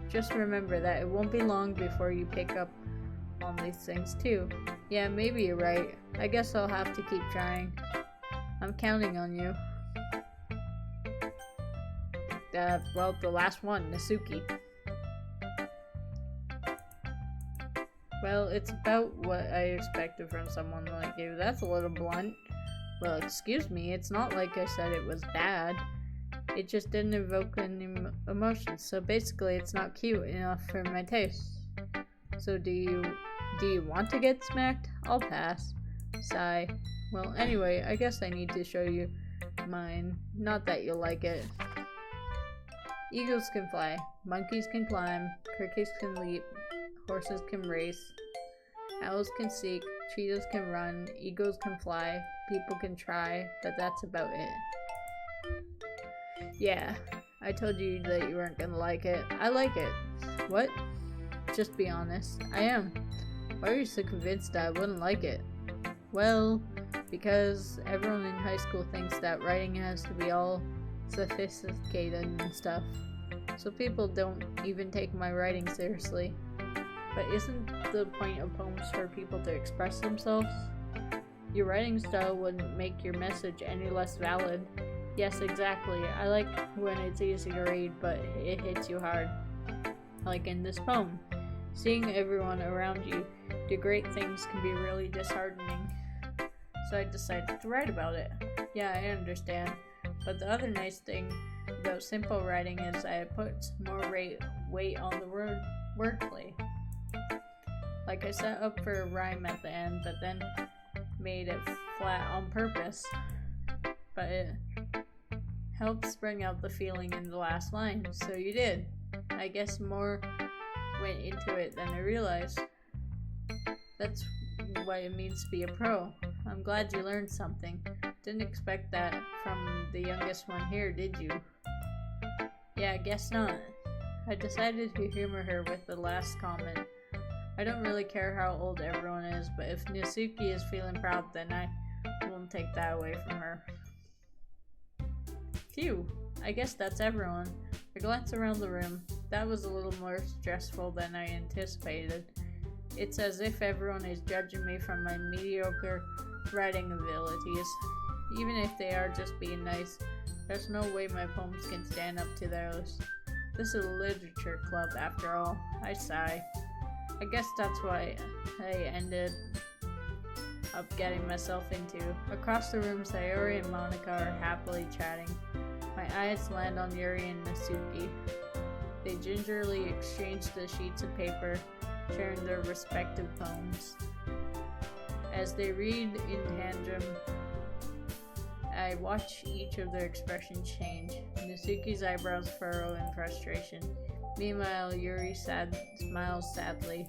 Just remember that it won't be long before you pick up on these things too. Yeah, maybe you're right. I guess I'll have to keep trying. I'm counting on you. Well, the last one, Nasuki. Well, it's about what I expected from someone like you. That's a little blunt. Well, excuse me, it's not like I said it was bad. It just didn't evoke any emotions, so basically it's not cute enough for my taste. So do you want to get smacked? I'll pass. Sigh. Well, anyway, I guess I need to show you mine. Not that you'll like it. Eagles can fly, monkeys can climb, crickets can leap, horses can race, owls can seek, cheetahs can run, eagles can fly, people can try, but that's about it. Yeah, I told you that you weren't gonna like it. I like it. What? Just be honest. I am. Why are you so convinced that I wouldn't like it? Well, because everyone in high school thinks that writing has to be all sophisticated and stuff, so people don't even take my writing seriously. But isn't the point of poems for people to express themselves? Your writing style wouldn't make your message any less valid. Yes, exactly. I like when it's easy to read, but it hits you hard. Like in this poem. Seeing everyone around you do great things can be really disheartening. So I decided to write about it. Yeah, I understand. But the other nice thing about simple writing is that it puts more weight on the wordplay. Like I set up for a rhyme at the end, but then made it flat on purpose. But it helps bring out the feeling in the last line, so you did. I guess more went into it than I realized. That's what it means to be a pro. I'm glad you learned something. Didn't expect that from the youngest one here, did you? Yeah, I guess not. I decided to humor her with the last comment. I don't really care how old everyone is, but if Nasuki is feeling proud, then I won't take that away from her. Phew, I guess that's everyone. I glance around the room. That was a little more stressful than I anticipated. It's as if everyone is judging me from my mediocre writing abilities. Even if they are just being nice, there's no way my poems can stand up to theirs. This is a literature club, after all. I sigh. I guess that's why I ended up getting myself into. Across the room, Sayori and Monica are happily chatting. My eyes land on Yuri and Nasuki. They gingerly exchange the sheets of paper, sharing their respective poems. As they read in tandem, I watch each of their expressions change. Nasuki's eyebrows furrow in frustration. Meanwhile, Yuri smiles sadly.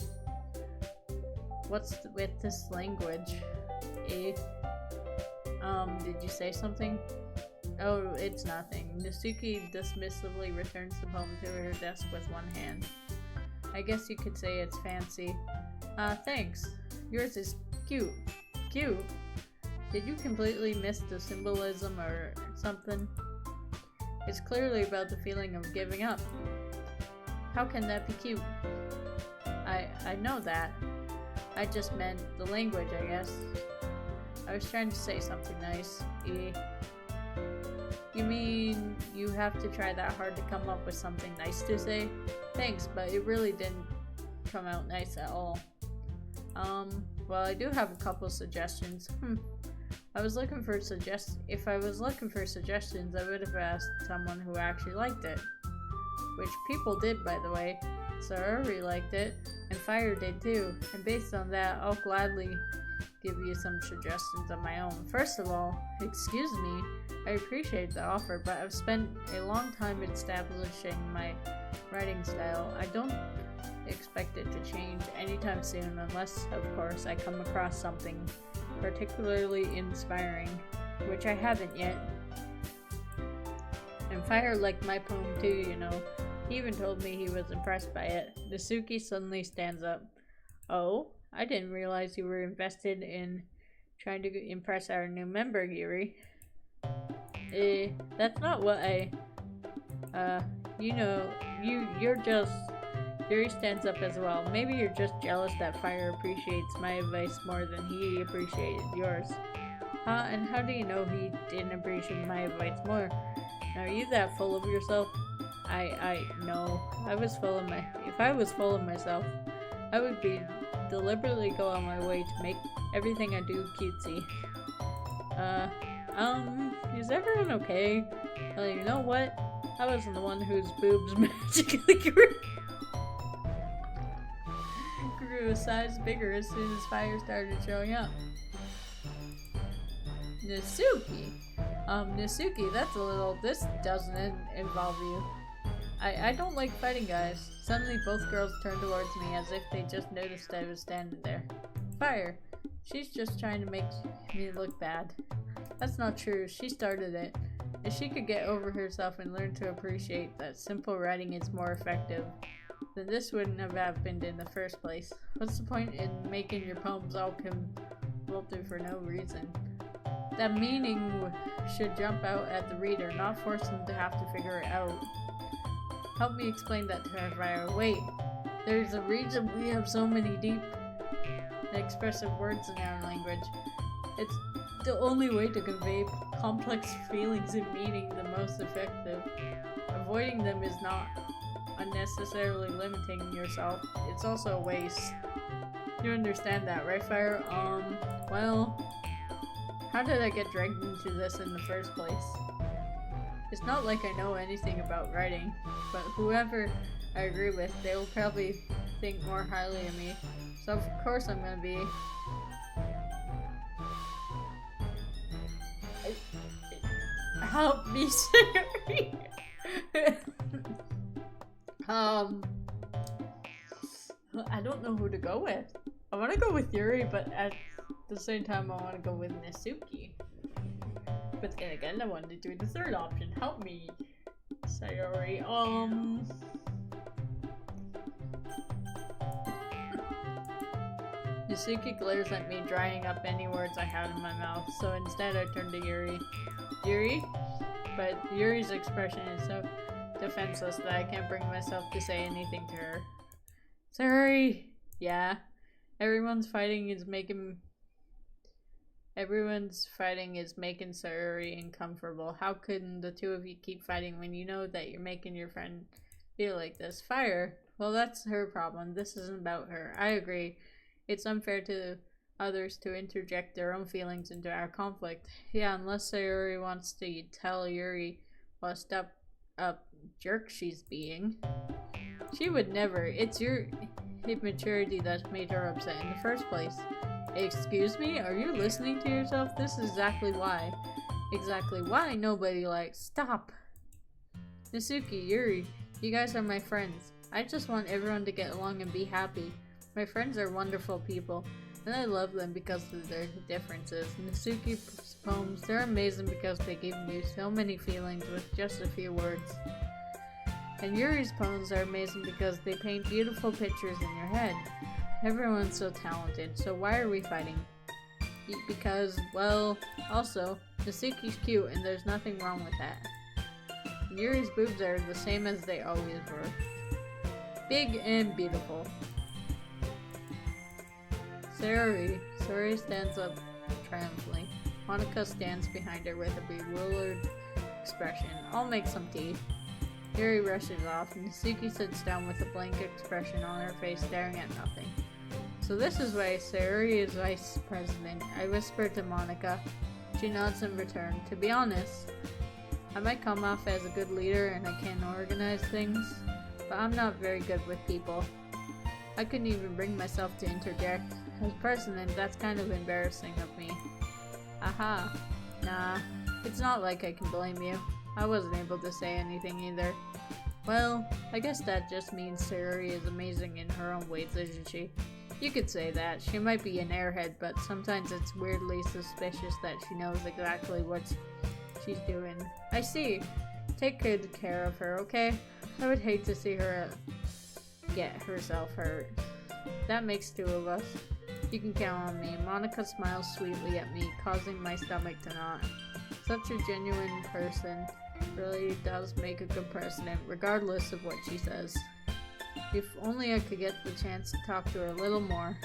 What's with this language? Did you say something? Oh, it's nothing. Nasuki dismissively returns the poem to her desk with one hand. I guess you could say it's fancy. Thanks. Yours is cute. Cute? Did you completely miss the symbolism or something? It's clearly about the feeling of giving up. How can that be cute? I know that. I just meant the language, I guess. I was trying to say something nice. You mean you have to try that hard to come up with something nice to say? Thanks, but it really didn't come out nice at all. Well, I do have a couple suggestions. If I was looking for suggestions, I would have asked someone who actually liked it. Which people did, by the way. Saruri liked it, and Fire did too. And based on that, I'll gladly give you some suggestions of my own. First of all, excuse me, I appreciate the offer, but I've spent a long time establishing my writing style. I don't expect it to change anytime soon, unless, of course, I come across something particularly inspiring, which I haven't yet. And Fire liked my poem too, you know. He even told me he was impressed by it. Nasuki suddenly stands up. Oh? I didn't realize you were invested in trying to impress our new member, Yuri. That's not what you're just... Yuri stands up as well. Maybe you're just jealous that Fire appreciates my advice more than he appreciated yours. And how do you know he didn't appreciate my advice more? Are you that full of yourself? No. If I was full of myself, I would deliberately go on my way to make everything I do cutesy. Is everyone okay? Well, you know what? I wasn't the one whose boobs magically grew a size bigger as soon as Fire started showing up. Nasuki, this doesn't involve you. I don't like fighting guys. Suddenly both girls turned towards me as if they just noticed I was standing there. Fire, she's just trying to make me look bad. That's not true, she started it. If she could get over herself and learn to appreciate that simple writing is more effective, then this wouldn't have happened in the first place. What's the point in making your poems all convoluted for no reason? That meaning should jump out at the reader, not force them to have to figure it out. Help me explain that to her, Fire. Wait, there's a reason we have so many deep and expressive words in our language. It's the only way to convey complex feelings and meaning the most effective. Avoiding them is not unnecessarily limiting yourself. It's also a waste. You understand that, right, Fire? Well, how did I get dragged into this in the first place? It's not like I know anything about writing, but whoever I agree with, they will probably think more highly of me. So of course I'm gonna be... Help me, Siri! I don't know who to go with. I want to go with Yuri, but at the same time I want to go with Nasuki. But then again, I wanted to do the third option. Help me, Sayori. Nasuki glares at me, drying up any words I had in my mouth, so instead I turned to Yuri. Yuri? But Yuri's expression is so defenseless that I can't bring myself to say anything to her. Sorry! Yeah. Everyone's fighting is making Sayori uncomfortable. How couldn't the two of you keep fighting when you know that you're making your friend feel like this? Fire! Well, that's her problem. This isn't about her. I agree. It's unfair to others to interject their own feelings into our conflict. Yeah, unless Sayori wants to tell Yuri what a stepped up jerk she's being. She would never. It's your immaturity that's made her upset in the first place. Excuse me? Are you listening to yourself? This is exactly why. Exactly why nobody likes. Stop! Nasuki, Yuri, you guys are my friends. I just want everyone to get along and be happy. My friends are wonderful people, and I love them because of their differences. Natsuki's poems, they're amazing because they give you so many feelings with just a few words. And Yuri's poems are amazing because they paint beautiful pictures in your head. Everyone's so talented, so why are we fighting? Because, well, also, Natsuki's cute and there's nothing wrong with that. And Yuri's boobs are the same as they always were. Big and beautiful. Sayori stands up triumphantly. Monika stands behind her with a bewildered expression. I'll make some tea. Yuri rushes off, and Natsuki sits down with a blank expression on her face, staring at nothing. So this is why Sayori is vice president, I whisper to Monika. She nods in return. To be honest, I might come off as a good leader and I can organize things, but I'm not very good with people. I couldn't even bring myself to interject. As president, that's kind of embarrassing of me. Aha. Nah, it's not like I can blame you. I wasn't able to say anything either. Well, I guess that just means Sayori is amazing in her own ways, isn't she? You could say that. She might be an airhead, but sometimes it's weirdly suspicious that she knows exactly what she's doing. I see. Take good care of her, okay? I would hate to see her get herself hurt. That makes two of us. You can count on me. Monika smiles sweetly at me, causing my stomach to knot. Such a genuine person really does make a good president, regardless of what she says. If only I could get the chance to talk to her a little more.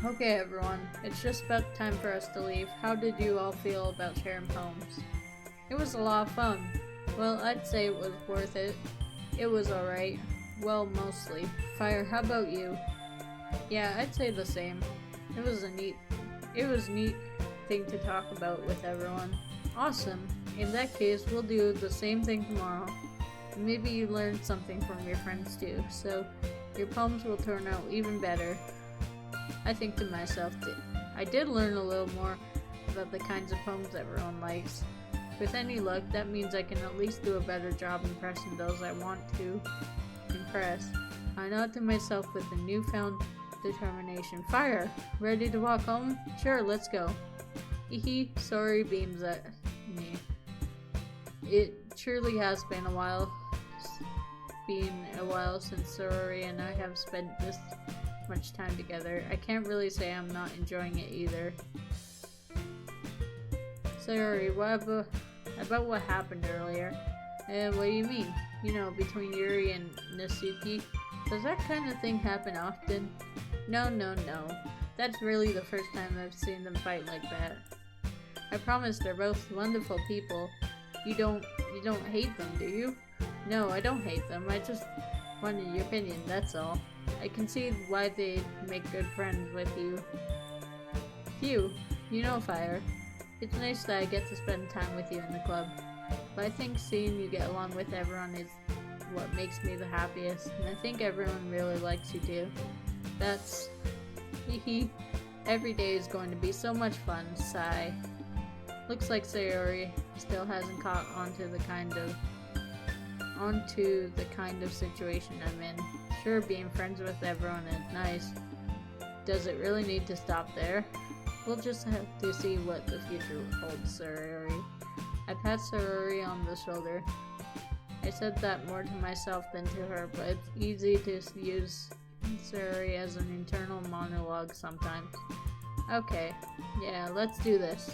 Okay everyone, it's just about time for us to leave. How did you all feel about sharing poems? It was a lot of fun. Well, I'd say it was worth it. It was alright. Well, mostly. Fire, how about you? Yeah, I'd say the same. It was neat thing to talk about with everyone. Awesome. In that case, we'll do the same thing tomorrow. Maybe you learned something from your friends too, so your poems will turn out even better. I think to myself, I did learn a little more about the kinds of poems everyone likes. With any luck, that means I can at least do a better job impressing those I want to impress. I nod to myself with a newfound determination. Fire! Ready to walk home? Sure, let's go. Hehe, sorry beams at me. It surely has been a while since Sayori and I have spent this much time together. I can't really say I'm not enjoying it either. Sayori, what about what happened earlier? What do you mean? You know, between Yuri and Natsuki? Does that kind of thing happen often? No. That's really the first time I've seen them fight like that. I promise they're both wonderful people. You don't hate them, do you? No, I don't hate them. I just wanted your opinion, that's all. I can see why they make good friends with you. Phew, you know, Fire. It's nice that I get to spend time with you in the club. But I think seeing you get along with everyone is what makes me the happiest. And I think everyone really likes you too. That's... Hehe. Every day is going to be so much fun. Sigh. Looks like Sayori still hasn't caught onto the kind of situation I'm in. Sure, being friends with everyone is nice. Does it really need to stop there? We'll just have to see what the future holds, Sayori. I pat Sayori on the shoulder. I said that more to myself than to her, but it's easy to use Sayori as an internal monologue sometimes. Okay, yeah, let's do this.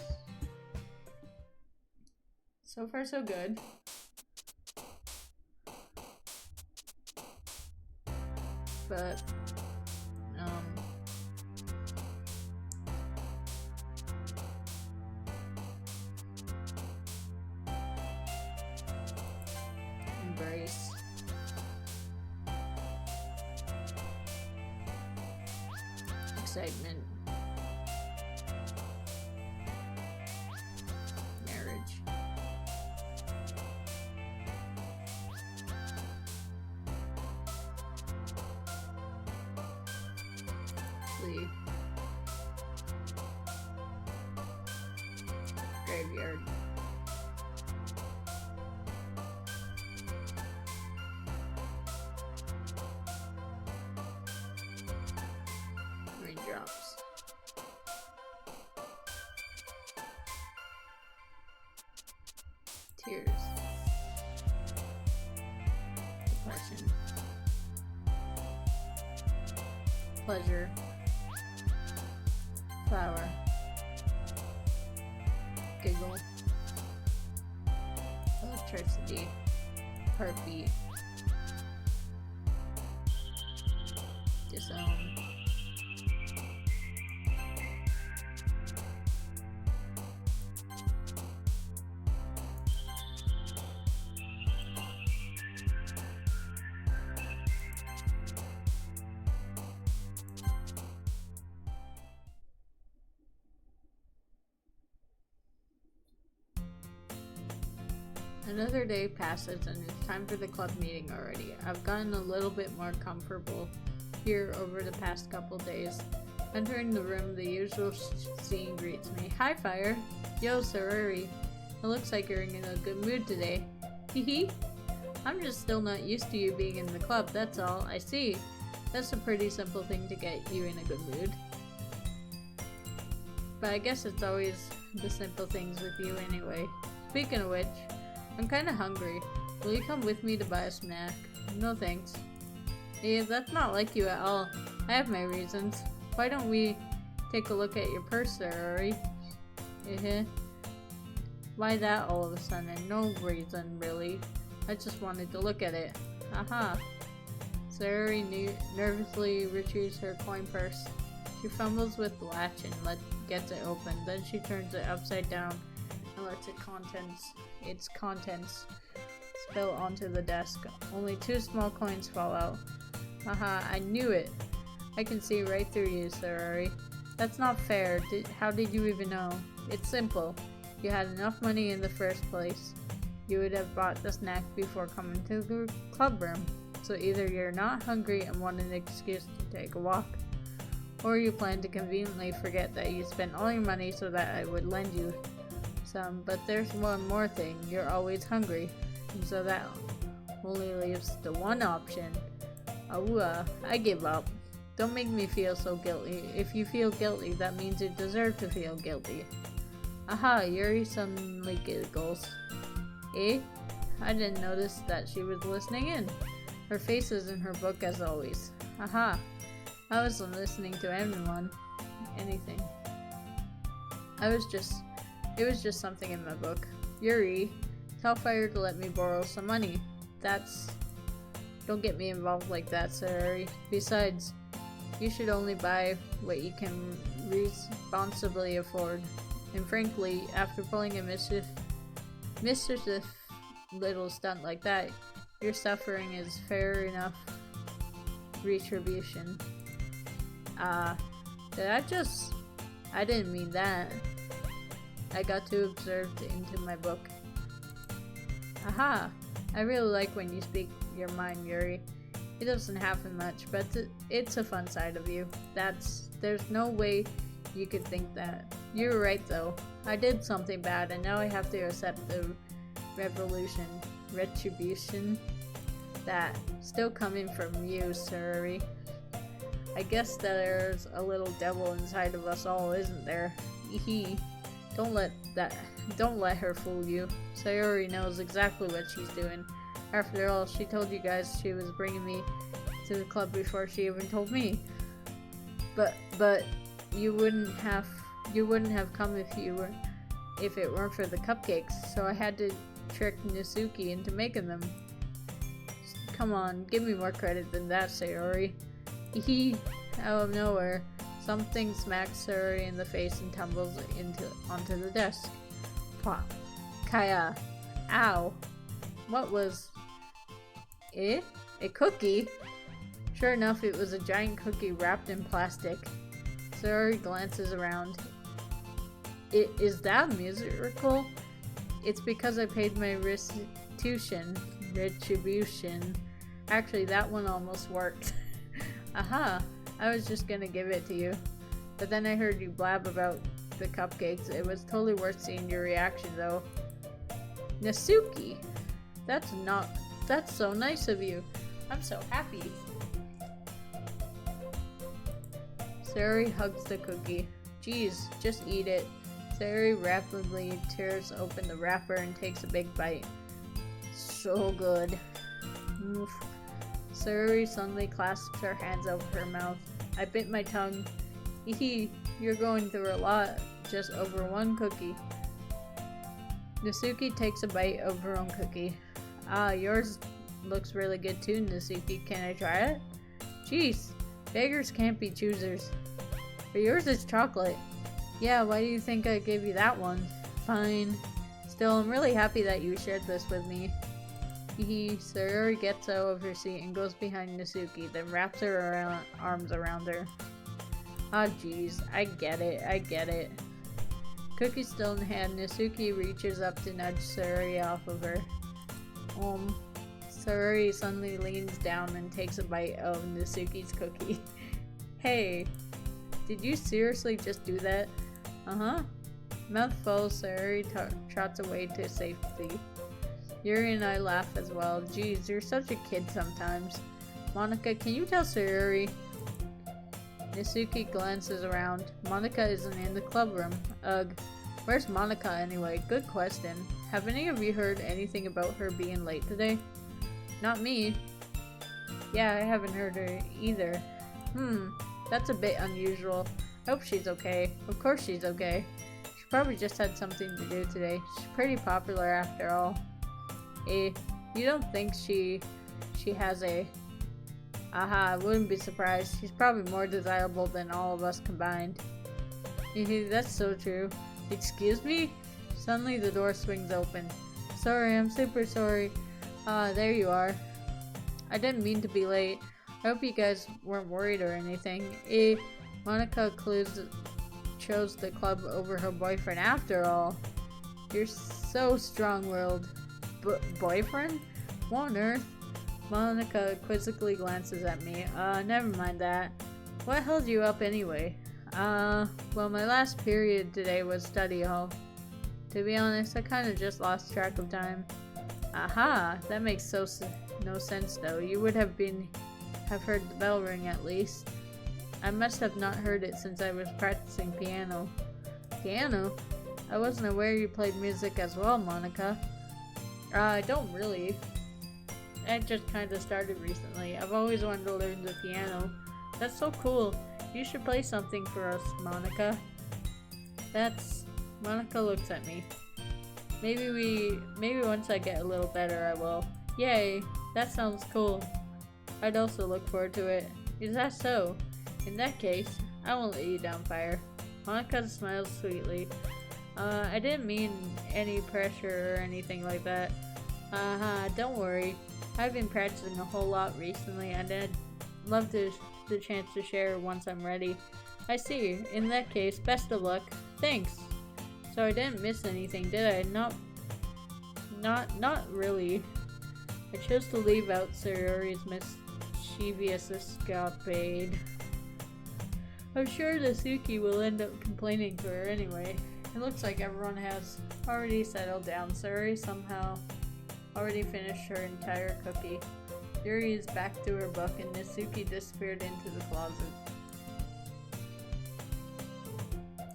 So far, so good. But, embrace. Excitement. Marriage. Leave. Graveyard. Tears. Depression. Pleasure. Flower. Giggle. Electricity. Heartbeat. Disown. Another day passes and it's time for the club meeting already. I've gotten a little bit more comfortable here over the past couple days. Entering the room, the usual scene greets me. Hi, Fire. Yo, Sorori. It looks like you're in a good mood today. Hehe. I'm just still not used to you being in the club, that's all. I see. That's a pretty simple thing to get you in a good mood. But I guess it's always the simple things with you anyway. Speaking of which, I'm kinda hungry. Will you come with me to buy a snack? No thanks. Yeah, that's not like you at all. I have my reasons. Why don't we take a look at your purse, Sorori? Why that all of a sudden? No reason, really. I just wanted to look at it. Aha. Sorori nervously retrieves her coin purse. She fumbles with the latch and gets it open. Then she turns it upside down and lets its contents spill onto the desk. Only 2 small coins fall out. Haha, I knew it. I can see right through you, Sorori. That's not fair. How did you even know? It's simple. You had enough money in the first place. You would have bought the snack before coming to the club room. So either you're not hungry and want an excuse to take a walk, or you plan to conveniently forget that you spent all your money so that I would lend you some. But there's one more thing. You're always hungry. And so that only leaves the one option. I give up. Don't make me feel so guilty. If you feel guilty, that means you deserve to feel guilty. Aha, Yuri suddenly giggles. Eh? I didn't notice that she was listening in. Her face is in her book as always. Aha. I wasn't listening to anything. It was just something in my book. Yuri, tell Fire to let me borrow some money. Don't get me involved like that, Sorori. Besides, you should only buy what you can responsibly afford. And frankly, after pulling a mischievous little stunt like that, your suffering is fair enough retribution. I didn't mean that. I got too absorbed into my book. Aha! I really like when you speak your mind, Yuri. It doesn't happen much, but it's a fun side of you. There's no way you could think that. You're right though. I did something bad and now I have to accept the retribution that still coming from you, Sorori. I guess there's a little devil inside of us all, isn't there? Don't let her fool you. Sayori knows exactly what she's doing. After all, she told you guys she was bringing me to the club before she even told me. But you wouldn't have come if it weren't for the cupcakes. So I had to trick Nasuki into making them. Come on, give me more credit than that, Sayori. Out of nowhere, something smacks Sayori in the face and tumbles onto the desk. Pop. Kaya. Ow. What was it? A cookie? Sure enough, it was a giant cookie wrapped in plastic. Sayori glances around. Is that a miracle? It's because I paid my retribution. Actually, that one almost worked. Aha! I was just gonna give it to you. But then I heard you blab about the cupcakes. It was totally worth seeing your reaction though. Nasuki! That's so nice of you. I'm so happy. Sayori hugs the cookie. Geez, just eat it. Sayori rapidly tears open the wrapper and takes a big bite. So good. Oof. Sayori suddenly clasps her hands over her mouth. I bit my tongue. Hee, you're going through a lot just over one cookie. Nasuki takes a bite of her own cookie. Ah, yours looks really good too, Nasuki. Can I try it? Jeez, beggars can't be choosers. But yours is chocolate. Yeah, why do you think I gave you that one? Fine. Still, I'm really happy that you shared this with me. Sayori gets out of her seat and goes behind Nasuki, then wraps her arms around her. Ah, jeez, I get it. Cookie still in hand, Nasuki reaches up to nudge Sayori off of her. Sayori suddenly leans down and takes a bite of Nasuki's cookie. Hey, did you seriously just do that? Uh-huh. Mouth full, Sayori trots away to safety. Yuri and I laugh as well. Geez, you're such a kid sometimes. Monika, can you tell Sayori? Nasuki glances around. Monika isn't in the club room. Ugh. Where's Monika anyway? Good question. Have any of you heard anything about her being late today? Not me. Yeah, I haven't heard her either. That's a bit unusual. I hope she's okay. Of course she's okay. She probably just had something to do today. She's pretty popular after all. You don't think she has a... Aha, I wouldn't be surprised. She's probably more desirable than all of us combined. That's so true. Excuse me? Suddenly the door swings open. Sorry, I'm super sorry. There you are. I didn't mean to be late. I hope you guys weren't worried or anything. Monika chose the club over her boyfriend after all. You're so strong-willed. Boyfriend? What on earth? Monika quizzically glances at me. Never mind that. What held you up anyway? Well, my last period today was study hall. To be honest, I kind of just lost track of time. Aha, that makes no sense though. You would have heard the bell ring at least. I must have not heard it since I was practicing piano. Piano? I wasn't aware you played music as well, Monika. I don't really. I just kind of started recently. I've always wanted to learn the piano. That's so cool. You should play something for us, Monika. Monika looks at me. Maybe once I get a little better I will. Yay, that sounds cool. I'd also look forward to it. Is that so? In that case, I won't let you down, Fire. Monika smiles sweetly. I didn't mean any pressure or anything like that. Don't worry. I've been practicing a whole lot recently and I'd love the chance to share once I'm ready. I see. In that case, best of luck. Thanks. So I didn't miss anything, did I? Not really. I chose to leave out Sayori's mischievous escapade. I'm sure Nasuki will end up complaining to her anyway. It looks like everyone has already settled down. Sayori somehow already finished her entire cookie. Yuri is back to her book and Nasuki disappeared into the closet.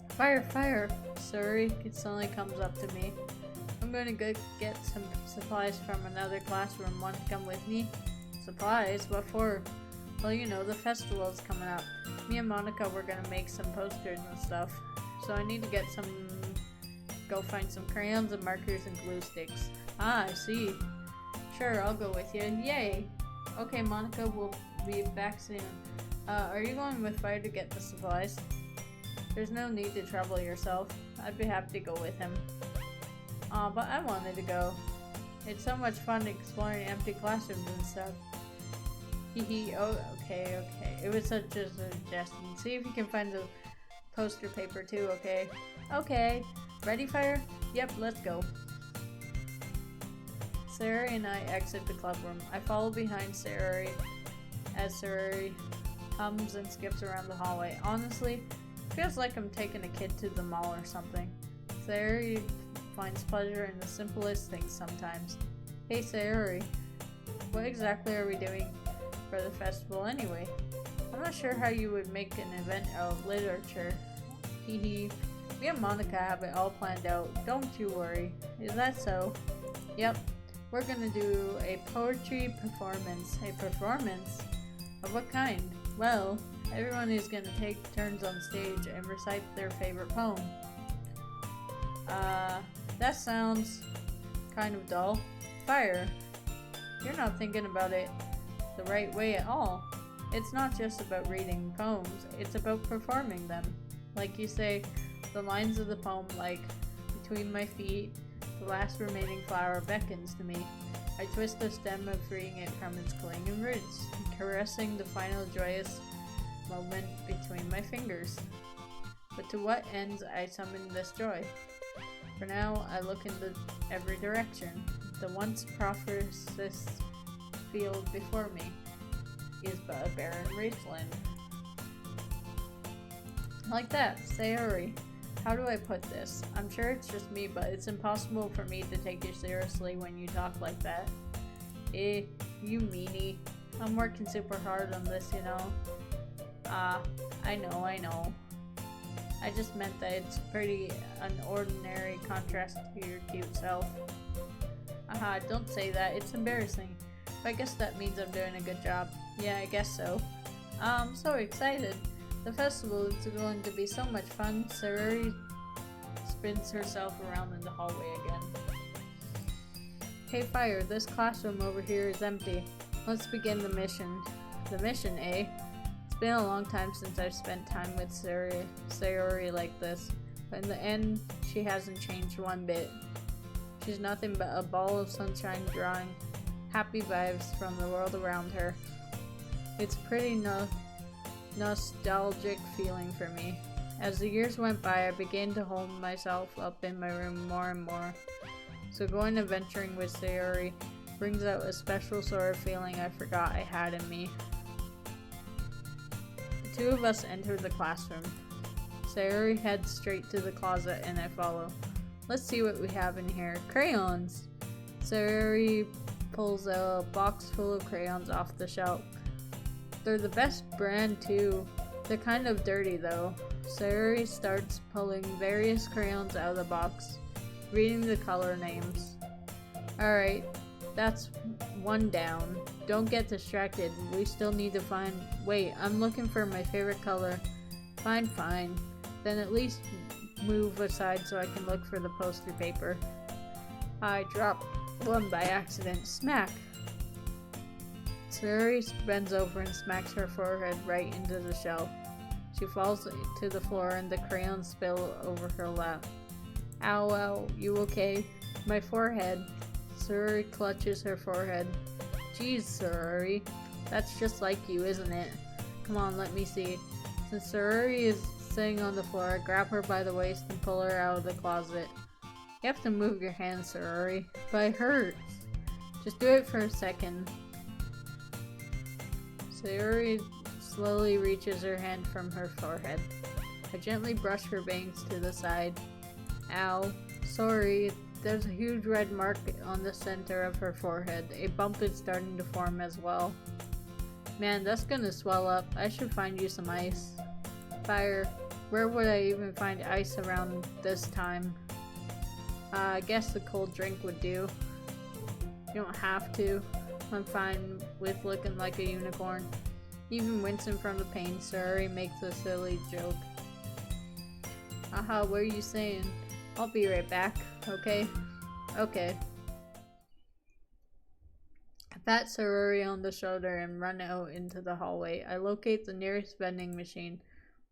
Fire! Sayori suddenly comes up to me. I'm going to go get some supplies from another classroom. Want to come with me? Supplies? What for? Well, you know, the festival is coming up. Me and Monika were going to make some posters and stuff. So I need to go find some crayons and markers and glue sticks. Ah, I see. Sure, I'll go with you. Yay! Okay, Monika, we'll be back soon. Are you going with Fire to get the supplies? There's no need to trouble yourself. I'd be happy to go with him. Aw, but I wanted to go. It's so much fun exploring empty classrooms and stuff. Oh, okay. It was such a suggestion. See if you can find the poster paper too, okay? Okay. Ready, Fire? Yep, let's go. Sayori and I exit the club room. I follow behind Sayori as Sayori hums and skips around the hallway. Honestly, feels like I'm taking a kid to the mall or something. Sayori finds pleasure in the simplest things sometimes. Hey Sayori, what exactly are we doing for the festival anyway? I'm not sure how you would make an event of literature. Me Me and Monica have it all planned out. Don't you worry. Is that so? Yep. We're gonna do a poetry performance. A performance? Of what kind? Well, everyone is gonna take turns on stage and recite their favorite poem. That sounds kind of dull. Fire. You're not thinking about it the right way at all. It's not just about reading poems, it's about performing them. Like you say, the lines of the poem like, between my feet, the last remaining flower beckons to me. I twist the stem of freeing it from its clinging roots, caressing the final joyous moment between my fingers. But to what ends I summon this joy? For now, I look in every direction. The once prosperous field before me is but a barren wasteland. Like that, Sayori. How do I put this? I'm sure it's just me, but it's impossible for me to take you seriously when you talk like that. You meanie. I'm working super hard on this, you know. I know. I just meant that it's pretty an ordinary contrast to your cute self. Don't say that, it's embarrassing. But I guess that means I'm doing a good job. Yeah, I guess so. I'm so excited. The festival is going to be so much fun. Sayori spins herself around in the hallway again. Hey Fire, this classroom over here is empty. Let's begin the mission. The mission, eh? It's been a long time since I've spent time with Sayori like this, but in the end, she hasn't changed one bit. She's nothing but a ball of sunshine drawing happy vibes from the world around her. It's pretty nostalgic feeling for me. As the years went by, I began to hold myself up in my room more and more. So going adventuring with Sayori brings out a special sort of feeling I forgot I had in me. The two of us enter the classroom. Sayori heads straight to the closet and I follow. Let's see what we have in here. Crayons! Sayori pulls a box full of crayons off the shelf. They're the best brand too. They're kind of dirty though. Sayori starts pulling various crayons out of the box, reading the color names. Alright, that's one down. Don't get distracted. We still need to find— Wait, I'm looking for my favorite color. Fine. Then at least move aside so I can look for the poster paper. I dropped one by accident. Smack! Sayori bends over and smacks her forehead right into the shelf. She falls to the floor and the crayons spill over her lap. Ow, you okay? My forehead. Sayori clutches her forehead. Jeez, Sayori. That's just like you, isn't it? Come on, let me see. Since Sayori is sitting on the floor, I grab her by the waist and pull her out of the closet. You have to move your hands, Sayori. But it hurts. Just do it for a second. Sayori slowly reaches her hand from her forehead. I gently brush her bangs to the side. Ow. Sorry, there's a huge red mark on the center of her forehead. A bump is starting to form as well. Man, that's gonna swell up. I should find you some ice. Fire. Where would I even find ice around this time? I guess the cold drink would do. You don't have to. I'm fine with looking like a unicorn. Even wincing from the pain, Sayori makes a silly joke. What are you saying? I'll be right back, okay? Okay. I pat Sayori on the shoulder and run out into the hallway. I locate the nearest vending machine.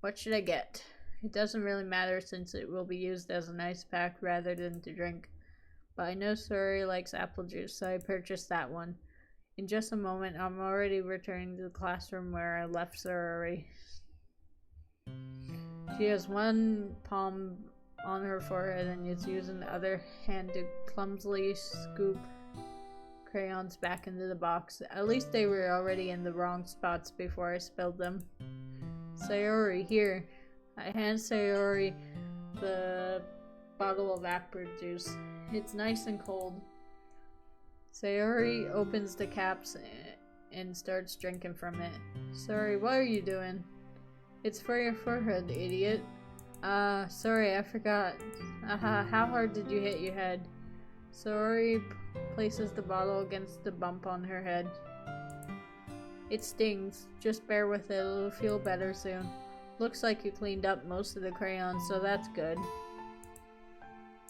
What should I get? It doesn't really matter since it will be used as an ice pack rather than to drink. But I know Sayori likes apple juice, so I purchased that one. In just a moment, I'm already returning to the classroom where I left Sayori. She has one palm on her forehead and is using the other hand to clumsily scoop crayons back into the box. At least they were already in the wrong spots before I spilled them. Sayori, here. I hand Sayori the bottle of apple juice. It's nice and cold. Sayori opens the caps and starts drinking from it. Sorry, what are you doing? It's for your forehead, idiot. Sorry, I forgot. How hard did you hit your head? Sayori places the bottle against the bump on her head. It stings. Just bear with it. It'll feel better soon. Looks like you cleaned up most of the crayons, so that's good.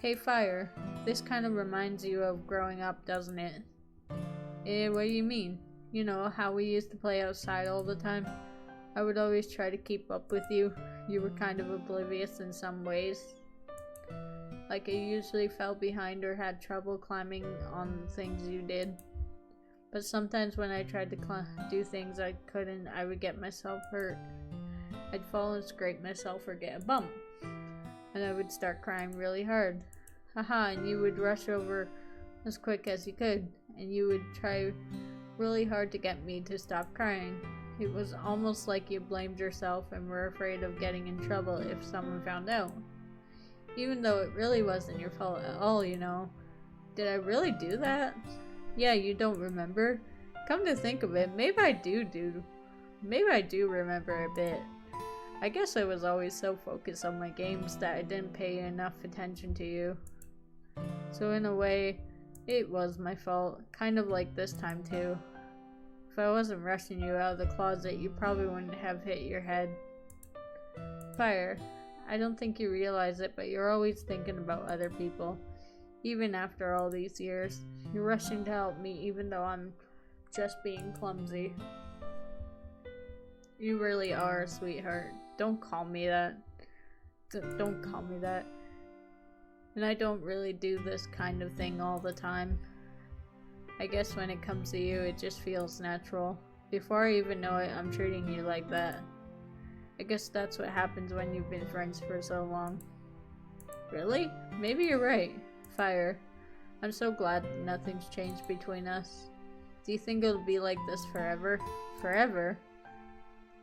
Hey, Fire. This kind of reminds you of growing up, doesn't it? What do you mean? You know, how we used to play outside all the time? I would always try to keep up with you. You were kind of oblivious in some ways. Like you usually fell behind or had trouble climbing on things you did. But sometimes when I tried to do things I couldn't, I would get myself hurt. I'd fall and scrape myself or get a bump. And I would start crying really hard. And you would rush over as quick as you could. And you would try really hard to get me to stop crying. It was almost like you blamed yourself and were afraid of getting in trouble if someone found out. Even though it really wasn't your fault at all, you know. Did I really do that? Yeah, you don't remember? Come to think of it, maybe I do remember a bit. I guess I was always so focused on my games that I didn't pay enough attention to you. So in a way, it was my fault, kind of like this time too. If I wasn't rushing you out of the closet, you probably wouldn't have hit your head. Fire, I don't think you realize it, but you're always thinking about other people. Even after all these years, you're rushing to help me even though I'm just being clumsy. You really are a sweetheart. Don't call me that. Don't call me that. And I don't really do this kind of thing all the time. I guess when it comes to you, it just feels natural. Before I even know it, I'm treating you like that. I guess that's what happens when you've been friends for so long. Really? Maybe you're right. Fire. I'm so glad nothing's changed between us. Do you think it'll be like this forever? Forever?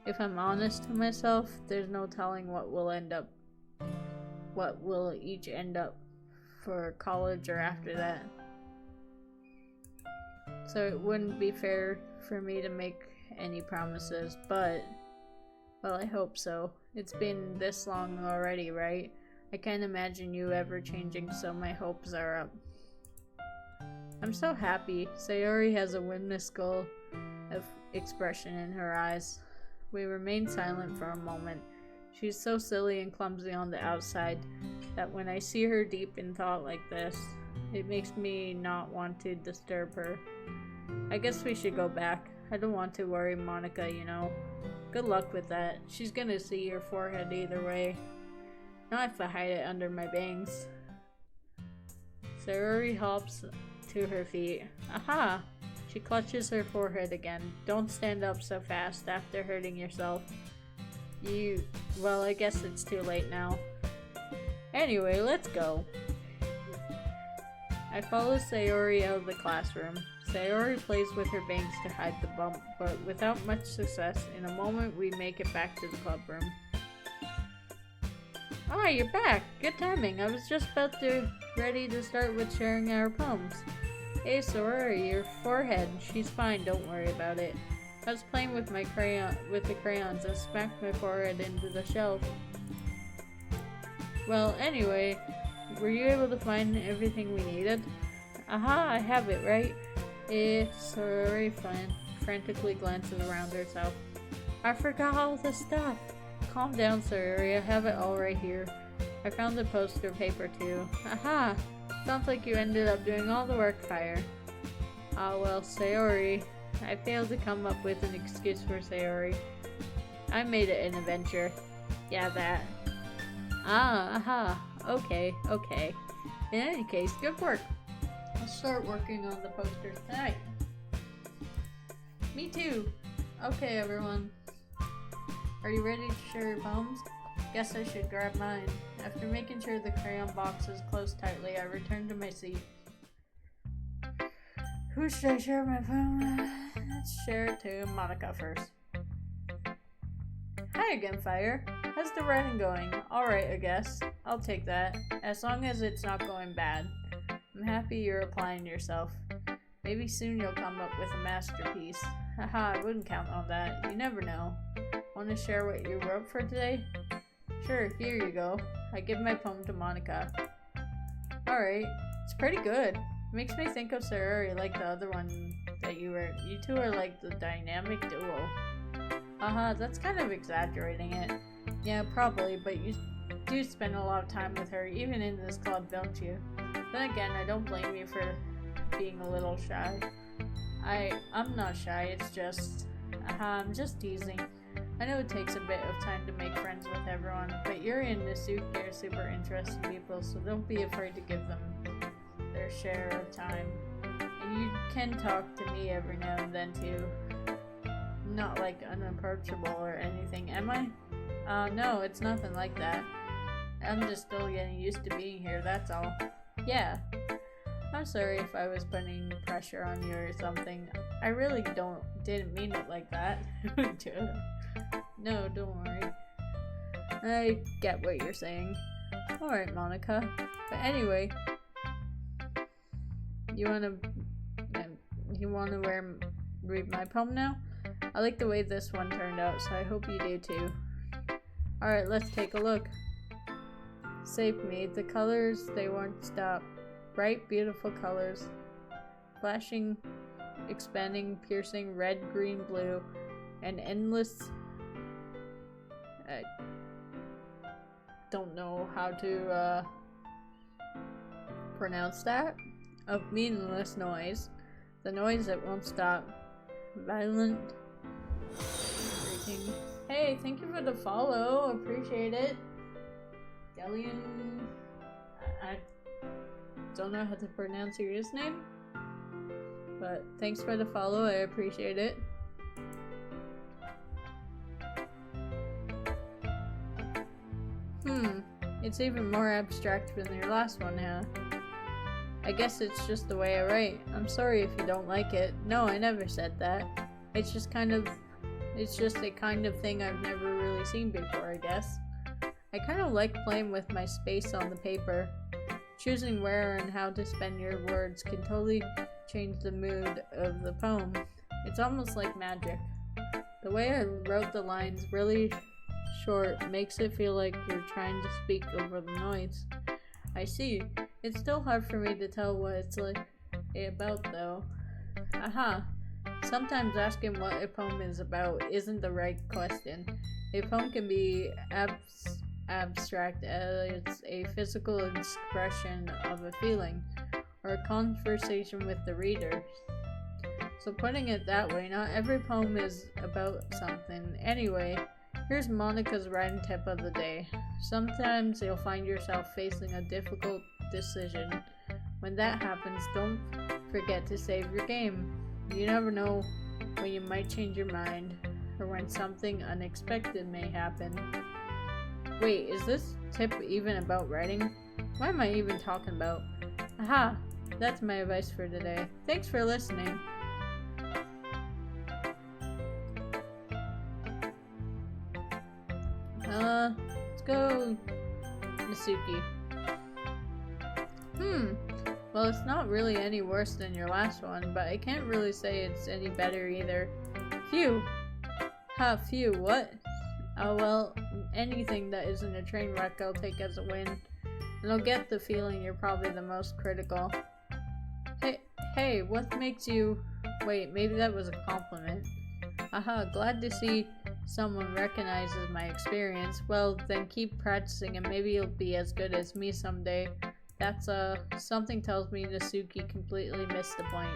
If I'm honest to myself, there's no telling what we'll each end up for college or after that. So it wouldn't be fair for me to make any promises, but, well, I hope so. It's been this long already, right? I can't imagine you ever changing, so my hopes are up. I'm so happy. Sayori has a whimsical expression in her eyes. We remain silent for a moment. She's so silly and clumsy on the outside that when I see her deep in thought like this, it makes me not want to disturb her. I guess we should go back. I don't want to worry Monica, you know. Good luck with that. She's gonna see your forehead either way. Now I have to hide it under my bangs. Sayori hops to her feet. Aha! She clutches her forehead again. Don't stand up so fast after hurting yourself. Well, I guess it's too late now. Anyway, let's go. I follow Sayori out of the classroom. Sayori plays with her bangs to hide the bump, but without much success, in a moment we make it back to the club room. Ah, you're back! Good timing. I was just ready to start with sharing our poems. Hey, Sayori, your forehead. She's fine, don't worry about it. I was playing with the crayons and smacked my forehead into the shelf. Well, anyway, were you able to find everything we needed? Aha, I have it, right? Sayori frantically glances around herself. I forgot all the stuff. Calm down, Sayori, I have it all right here. I found the poster paper too. Aha! Sounds like you ended up doing all the work, Fire. Ah, well, Sayori. I failed to come up with an excuse for Sayori. I made it an adventure. Yeah, that. Aha. Okay. In any case, good work. I'll start working on the posters tonight. Me too. Okay, everyone. Are you ready to share your poems? Guess I should grab mine. After making sure the crayon box is closed tightly, I return to my seat. Who should I share my poem? Let's share it to Monica first. Hi again, Fire. How's the writing going? Alright, I guess. I'll take that. As long as it's not going bad. I'm happy you're applying yourself. Maybe soon you'll come up with a masterpiece. Haha, I wouldn't count on that. You never know. Want to share what you wrote for today? Sure, here you go. I give my poem to Monica. Alright, it's pretty good. Makes me think of Sarari, like the other one that you were. You two are like the dynamic duo. That's kind of exaggerating it. Yeah, probably, but you do spend a lot of time with her, even in this club, don't you? Then again, I don't blame you for being a little shy. I'm not shy, it's just... I'm just teasing. I know it takes a bit of time to make friends with everyone, but you're in Nasuki, you're super interesting people, so don't be afraid to give them their share of time. And you can talk to me every now and then too. Not like unapproachable or anything, am I? No, it's nothing like that. I'm just still getting used to being here, that's all. Yeah. I'm sorry if I was putting pressure on you or something. I really didn't mean it like that. No, don't worry. I get what you're saying. Alright, Monica. But anyway, you wanna read my poem now? I like the way this one turned out, so I hope you do too. Alright, let's take a look. Save me. The colors, they won't stop. Bright, beautiful colors. Flashing, expanding, piercing, red, green, blue, and endless... I don't know how to pronounce that. Of meaningless noise. The noise that won't stop. Violent. Freaking. Hey, thank you for the follow. Appreciate it. Delian. I don't know how to pronounce your username. But thanks for the follow. I appreciate it. It's even more abstract than your last one, huh? I guess it's just the way I write. I'm sorry if you don't like it. No, I never said that. It's just a kind of thing I've never really seen before, I guess. I kind of like playing with my space on the paper. Choosing where and how to spend your words can totally change the mood of the poem. It's almost like magic. The way I wrote the lines really short makes it feel like you're trying to speak over the noise. I see. It's still hard for me to tell what it's like about though. Sometimes asking what a poem is about isn't the right question. A poem can be abstract as a physical expression of a feeling, or a conversation with the reader. So putting it that way, not every poem is about something. Anyway, here's Monica's writing tip of the day. Sometimes you'll find yourself facing a difficult decision. When that happens, don't forget to save your game. You never know when you might change your mind, or when something unexpected may happen. Wait, is this tip even about writing? What am I even talking about? Aha! That's my advice for today. Thanks for listening. Let's go Nasuki. Well, it's not really any worse than your last one, but I can't really say it's any better either. Phew. Phew, what? Oh well, anything that isn't a train wreck I'll take as a win. And I'll get the feeling you're probably the most critical. Hey, what makes you... Wait, maybe that was a compliment. Glad to see someone recognizes my experience. Well, then keep practicing and maybe you'll be as good as me someday. That's, something tells me Nasuki completely missed the point.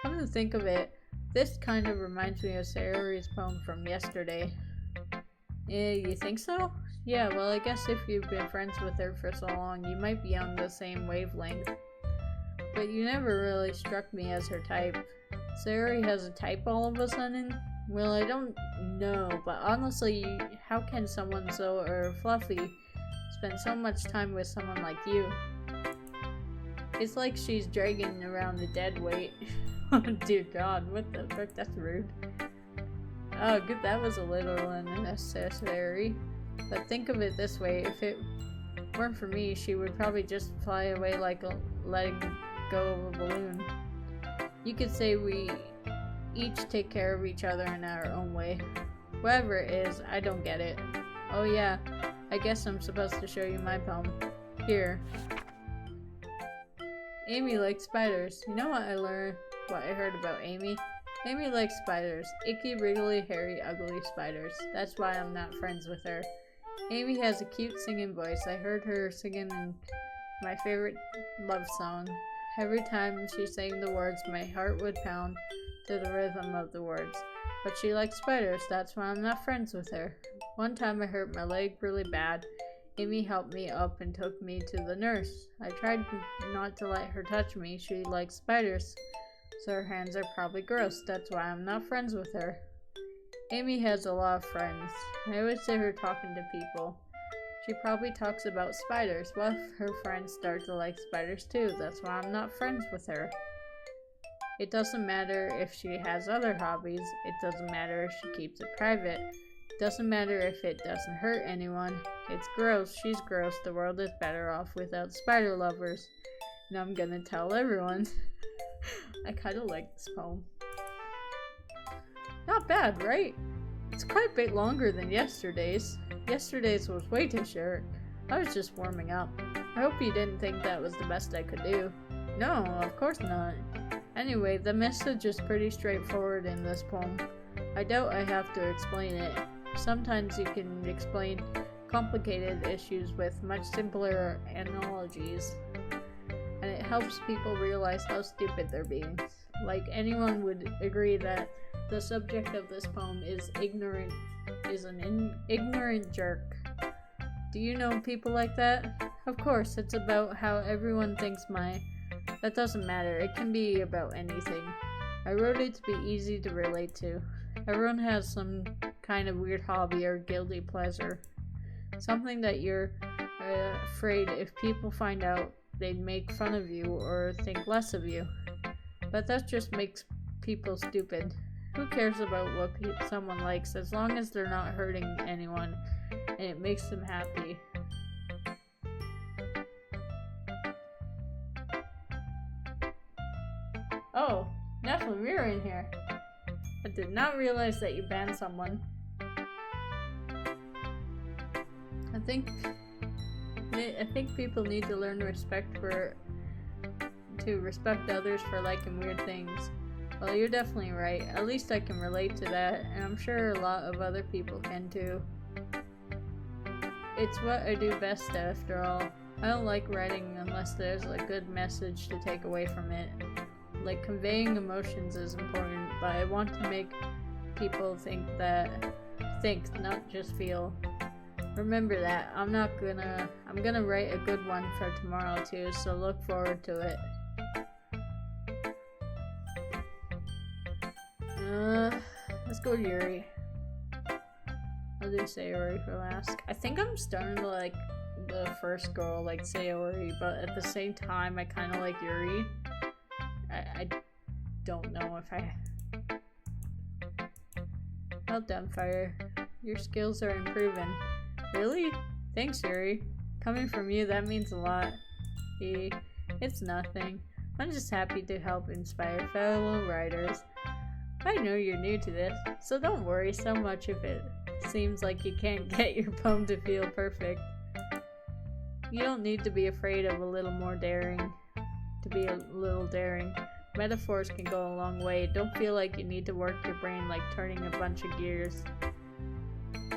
Come to think of it, this kind of reminds me of Sayori's poem from yesterday. You think so? Yeah, well, I guess if you've been friends with her for so long, you might be on the same wavelength. But you never really struck me as her type. Sayori has a type all of a sudden? Well, I don't know, but honestly, how can someone so fluffy spend so much time with someone like you? It's like she's dragging around a dead weight. Oh dear God, what the frick, that's rude. Oh, good, that was a little unnecessary. But think of it this way, if it weren't for me, she would probably just fly away like letting go of a balloon. You could say we each take care of each other in our own way. Whatever it is, I don't get it. Oh yeah, I guess I'm supposed to show you my poem. Here. Amy likes spiders. You know what I heard about Amy? Amy likes spiders. Icky, wriggly, hairy, ugly spiders. That's why I'm not friends with her. Amy has a cute singing voice. I heard her singing in my favorite love song. Every time she sang the words, my heart would pound to the rhythm of the words. But she likes spiders. That's why I'm not friends with her. One time I hurt my leg really bad. Amy helped me up and took me to the nurse. I tried not to let her touch me. She likes spiders, so her hands are probably gross. That's why I'm not friends with her. Amy has a lot of friends. I always see her talking to people. She probably talks about spiders. What if her friends start to like spiders too? That's why I'm not friends with her. It doesn't matter if she has other hobbies. It doesn't matter if she keeps it private. It doesn't matter if it doesn't hurt anyone. It's gross. She's gross. The world is better off without spider lovers. And I'm gonna tell everyone. I kinda like this poem. Not bad, right? It's quite a bit longer than yesterday's. Yesterday's was way too short. I was just warming up. I hope you didn't think that was the best I could do. No, of course not. Anyway, the message is pretty straightforward in this poem. I doubt I have to explain it. Sometimes you can explain complicated issues with much simpler analogies, and it helps people realize how stupid they're being. Like, anyone would agree that the subject of this poem is an ignorant jerk. Do you know people like that? Of course, it's about how everyone thinks that doesn't matter. It can be about anything. I wrote it to be easy to relate to. Everyone has some kind of weird hobby or guilty pleasure. Something that you're afraid if people find out, they'd make fun of you or think less of you. But that just makes people stupid. Who cares about what someone likes as long as they're not hurting anyone and it makes them happy? Oh, Nephilim, you're in here. I did not realize that you banned someone. I think people need to learn to respect others for liking weird things. Well, you're definitely right. At least I can relate to that, and I'm sure a lot of other people can too. It's what I do best after all. I don't like writing unless there's a good message to take away from it. Like, conveying emotions is important, but I want to make people think, not just feel. Remember that. I'm gonna write a good one for tomorrow too, so look forward to it. Let's go to Yuri. I'll do Sayori for last. I think I'm starting to like the first girl, like Sayori, but at the same time I kinda like Yuri. I don't know if I... Well done, Fire. Your skills are improving. Really? Thanks, Yuri. Coming from you, that means a lot. It's nothing. I'm just happy to help inspire fellow writers. I know you're new to this, so don't worry so much if it seems like you can't get your poem to feel perfect. You don't need to be afraid of a little more daring. Metaphors can go a long way. Don't feel like you need to work your brain like turning a bunch of gears.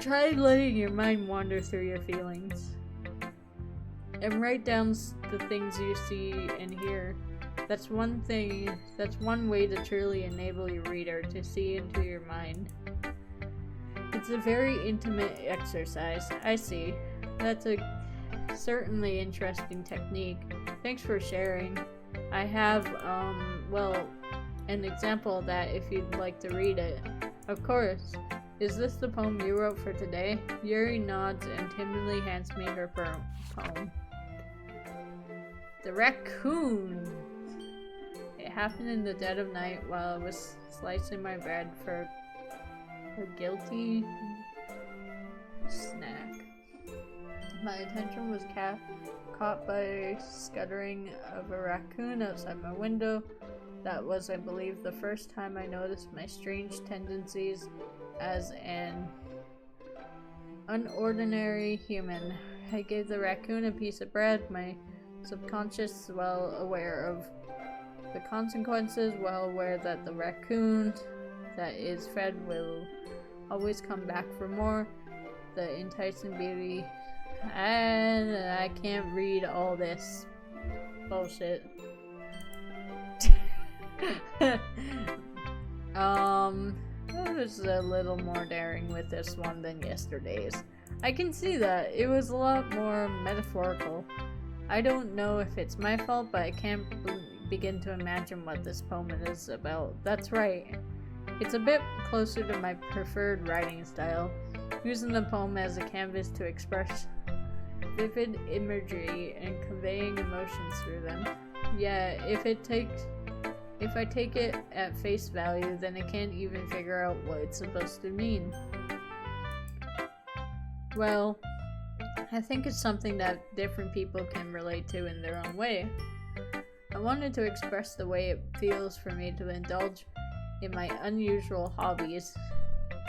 Try letting your mind wander through your feelings. And write down the things you see and hear. That's one way to truly enable your reader to see into your mind. It's a very intimate exercise. I see. That's a certainly interesting technique. Thanks for sharing. I have, an example of that if you'd like to read it. Of course. Is this the poem you wrote for today? Yuri nods and timidly hands me her poem. The Raccoon! It happened in the dead of night while I was slicing my bread for a guilty snack. My attention was caught by scuttering of a raccoon outside my window. That was, I believe, the first time I noticed my strange tendencies as an unordinary human. I gave the raccoon a piece of bread. My subconscious is well aware of the consequences, well aware that the raccoon that is fed will always come back for more. The enticing beauty. And I can't read all this bullshit. I was a little more daring with this one than yesterday's. I can see that. It was a lot more metaphorical. I don't know if it's my fault, but I can't begin to imagine what this poem is about. That's right. It's a bit closer to my preferred writing style, using the poem as a canvas to express vivid imagery and conveying emotions through them. Yeah, if I take it at face value, then I can't even figure out what it's supposed to mean. Well, I think it's something that different people can relate to in their own way. I wanted to express the way it feels for me to indulge in my unusual hobbies.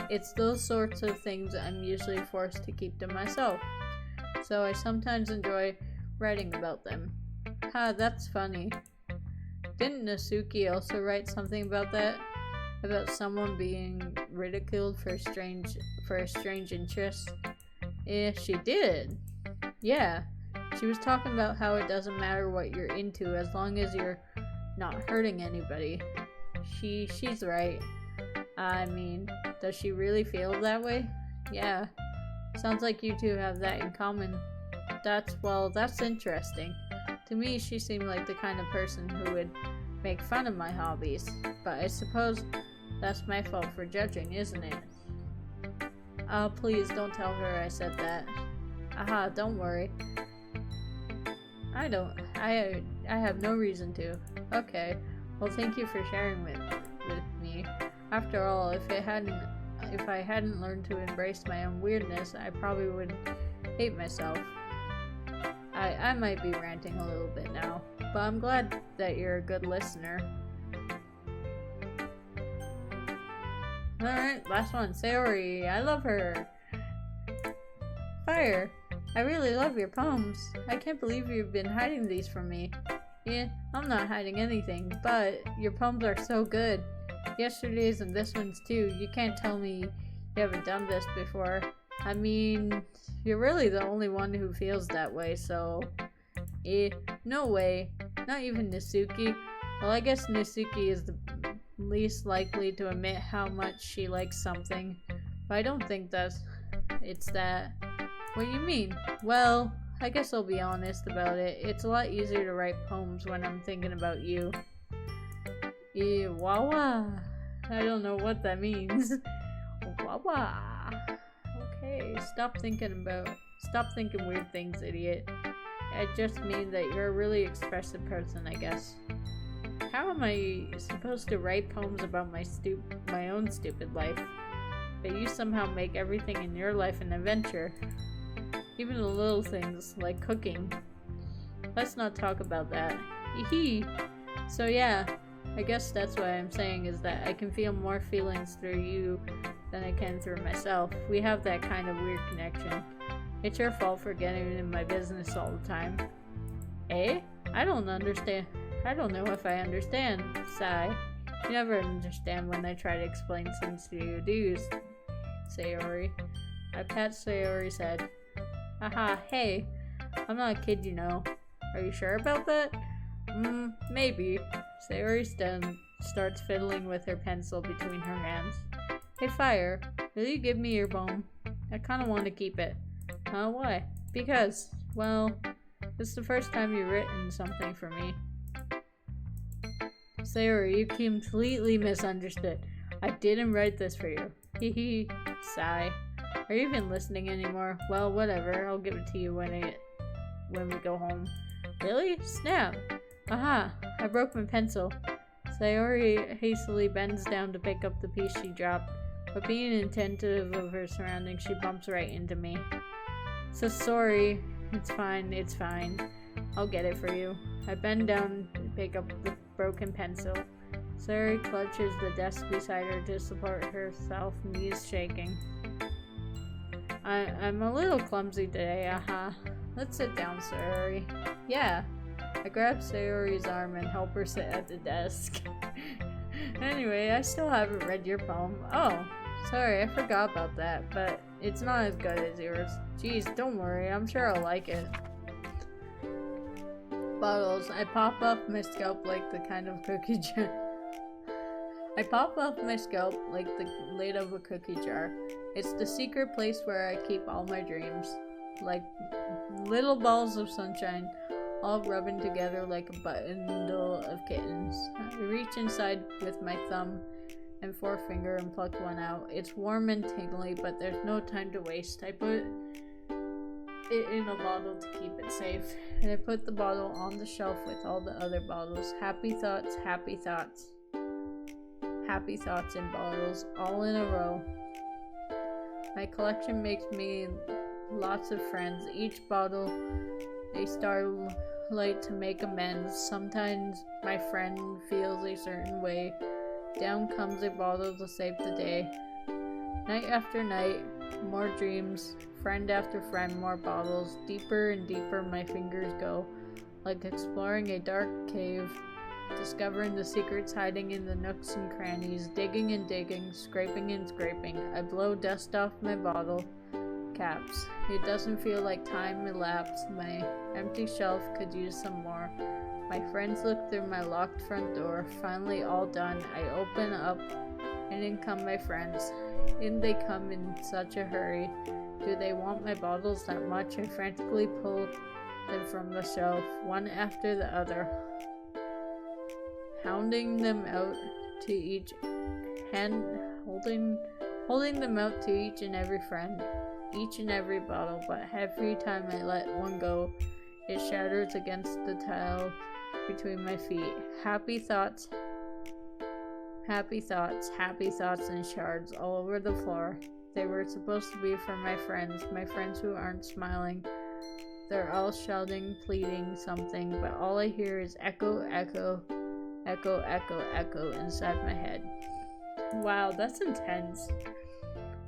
It's those sorts of things I'm usually forced to keep to myself, so I sometimes enjoy writing about them. Ha, that's funny. Didn't Nasuki also write something about that? About someone being ridiculed for a strange interest? She did. Yeah. She was talking about how it doesn't matter what you're into as long as you're not hurting anybody. She's right. I mean, does she really feel that way? Yeah. Sounds like you two have that in common. That's interesting. To me, she seemed like the kind of person who would make fun of my hobbies, but I suppose that's my fault for judging, isn't it? Oh, please don't tell her I said that. Aha, don't worry. I have no reason to. Okay, well thank you for sharing with me. After all, if I hadn't learned to embrace my own weirdness, I probably would hate myself. I might be ranting a little bit now, but I'm glad that you're a good listener. Alright, last one. Sayori. I love her. Fire. I really love your poems. I can't believe you've been hiding these from me. Yeah, I'm not hiding anything, but your poems are so good. Yesterday's and this one's too. You can't tell me you haven't done this before. I mean, you're really the only one who feels that way, so... no way. Not even Nasuki. Well, I guess Nasuki is the least likely to admit how much she likes something. But I don't think it's that. What do you mean? Well, I guess I'll be honest about it. It's a lot easier to write poems when I'm thinking about you. Wawa. I don't know what that means. Wawa. Okay, stop thinking weird things, idiot. I just mean that you're a really expressive person, I guess. How am I supposed to write poems about my own stupid life? But you somehow make everything in your life an adventure. Even the little things, like cooking. Let's not talk about that. Hee. So yeah, I guess that's what I'm saying is that I can feel more feelings through you than I can through myself. We have that kind of weird connection. It's your fault for getting in my business all the time. Eh? I don't understand. I don't know if I understand. Sigh. You never understand when I try to explain things to you, do you, Sayori? I pat Sayori's head. Haha, hey. I'm not a kid, you know. Are you sure about that? Maybe. Sayori starts fiddling with her pencil between her hands. Hey, Fire, will you give me your poem? I kinda want to keep it. Why? Because, well, it's the first time you've written something for me. Sayori, you completely misunderstood. I didn't write this for you. Hee. Sigh. Are you even listening anymore? Well, whatever. I'll give it to you when we go home. Really? Snap! Aha! I broke my pencil. Sayori hastily bends down to pick up the piece she dropped, but being attentive of her surroundings, she bumps right into me. So sorry. It's fine. I'll get it for you. I bend down to pick up the broken pencil. Sayori clutches the desk beside her to support herself, knees shaking. I'm a little clumsy today, Let's sit down, Sayori. Yeah. I grab Sayori's arm and help her sit at the desk. Anyway, I still haven't read your poem. Oh, sorry, I forgot about that, but it's not as good as yours. Jeez, don't worry, I'm sure I'll like it. Bottles. I pop off my scalp like the kind of cookie jar. I pop off my scalp like the lid of a cookie jar. It's the secret place where I keep all my dreams. Like little balls of sunshine, all rubbing together like a bundle of kittens. I reach inside with my thumb and forefinger and pluck one out. It's warm and tingly, but there's no time to waste. I put it in a bottle to keep it safe, and I put the bottle on the shelf with all the other bottles. Happy thoughts, happy thoughts. Happy thoughts in bottles, all in a row. My collection makes me lots of friends. Each bottle, they starlight to make amends. Sometimes my friend feels a certain way. Down comes a bottle to save the day. Night after night, more dreams. Friend after friend, more bottles. Deeper and deeper my fingers go, like exploring a dark cave. Discovering the secrets hiding in the nooks and crannies, digging and digging, scraping and scraping. I blow dust off my bottle caps. It doesn't feel like time elapsed. My empty shelf could use some more. My friends look through my locked front door. Finally all done. I open up, and in come my friends. In they come in such a hurry. Do they want my bottles that much? I frantically pull them from the shelf, one after the other, holding them out to each and every friend, each and every bottle, but every time I let one go, it shatters against the tile between my feet. Happy thoughts, happy thoughts, happy thoughts in shards all over the floor. They were supposed to be for my friends who aren't smiling. They're all shouting, pleading something, but all I hear is echo, echo, echo, echo, echo inside my head. Wow, that's intense.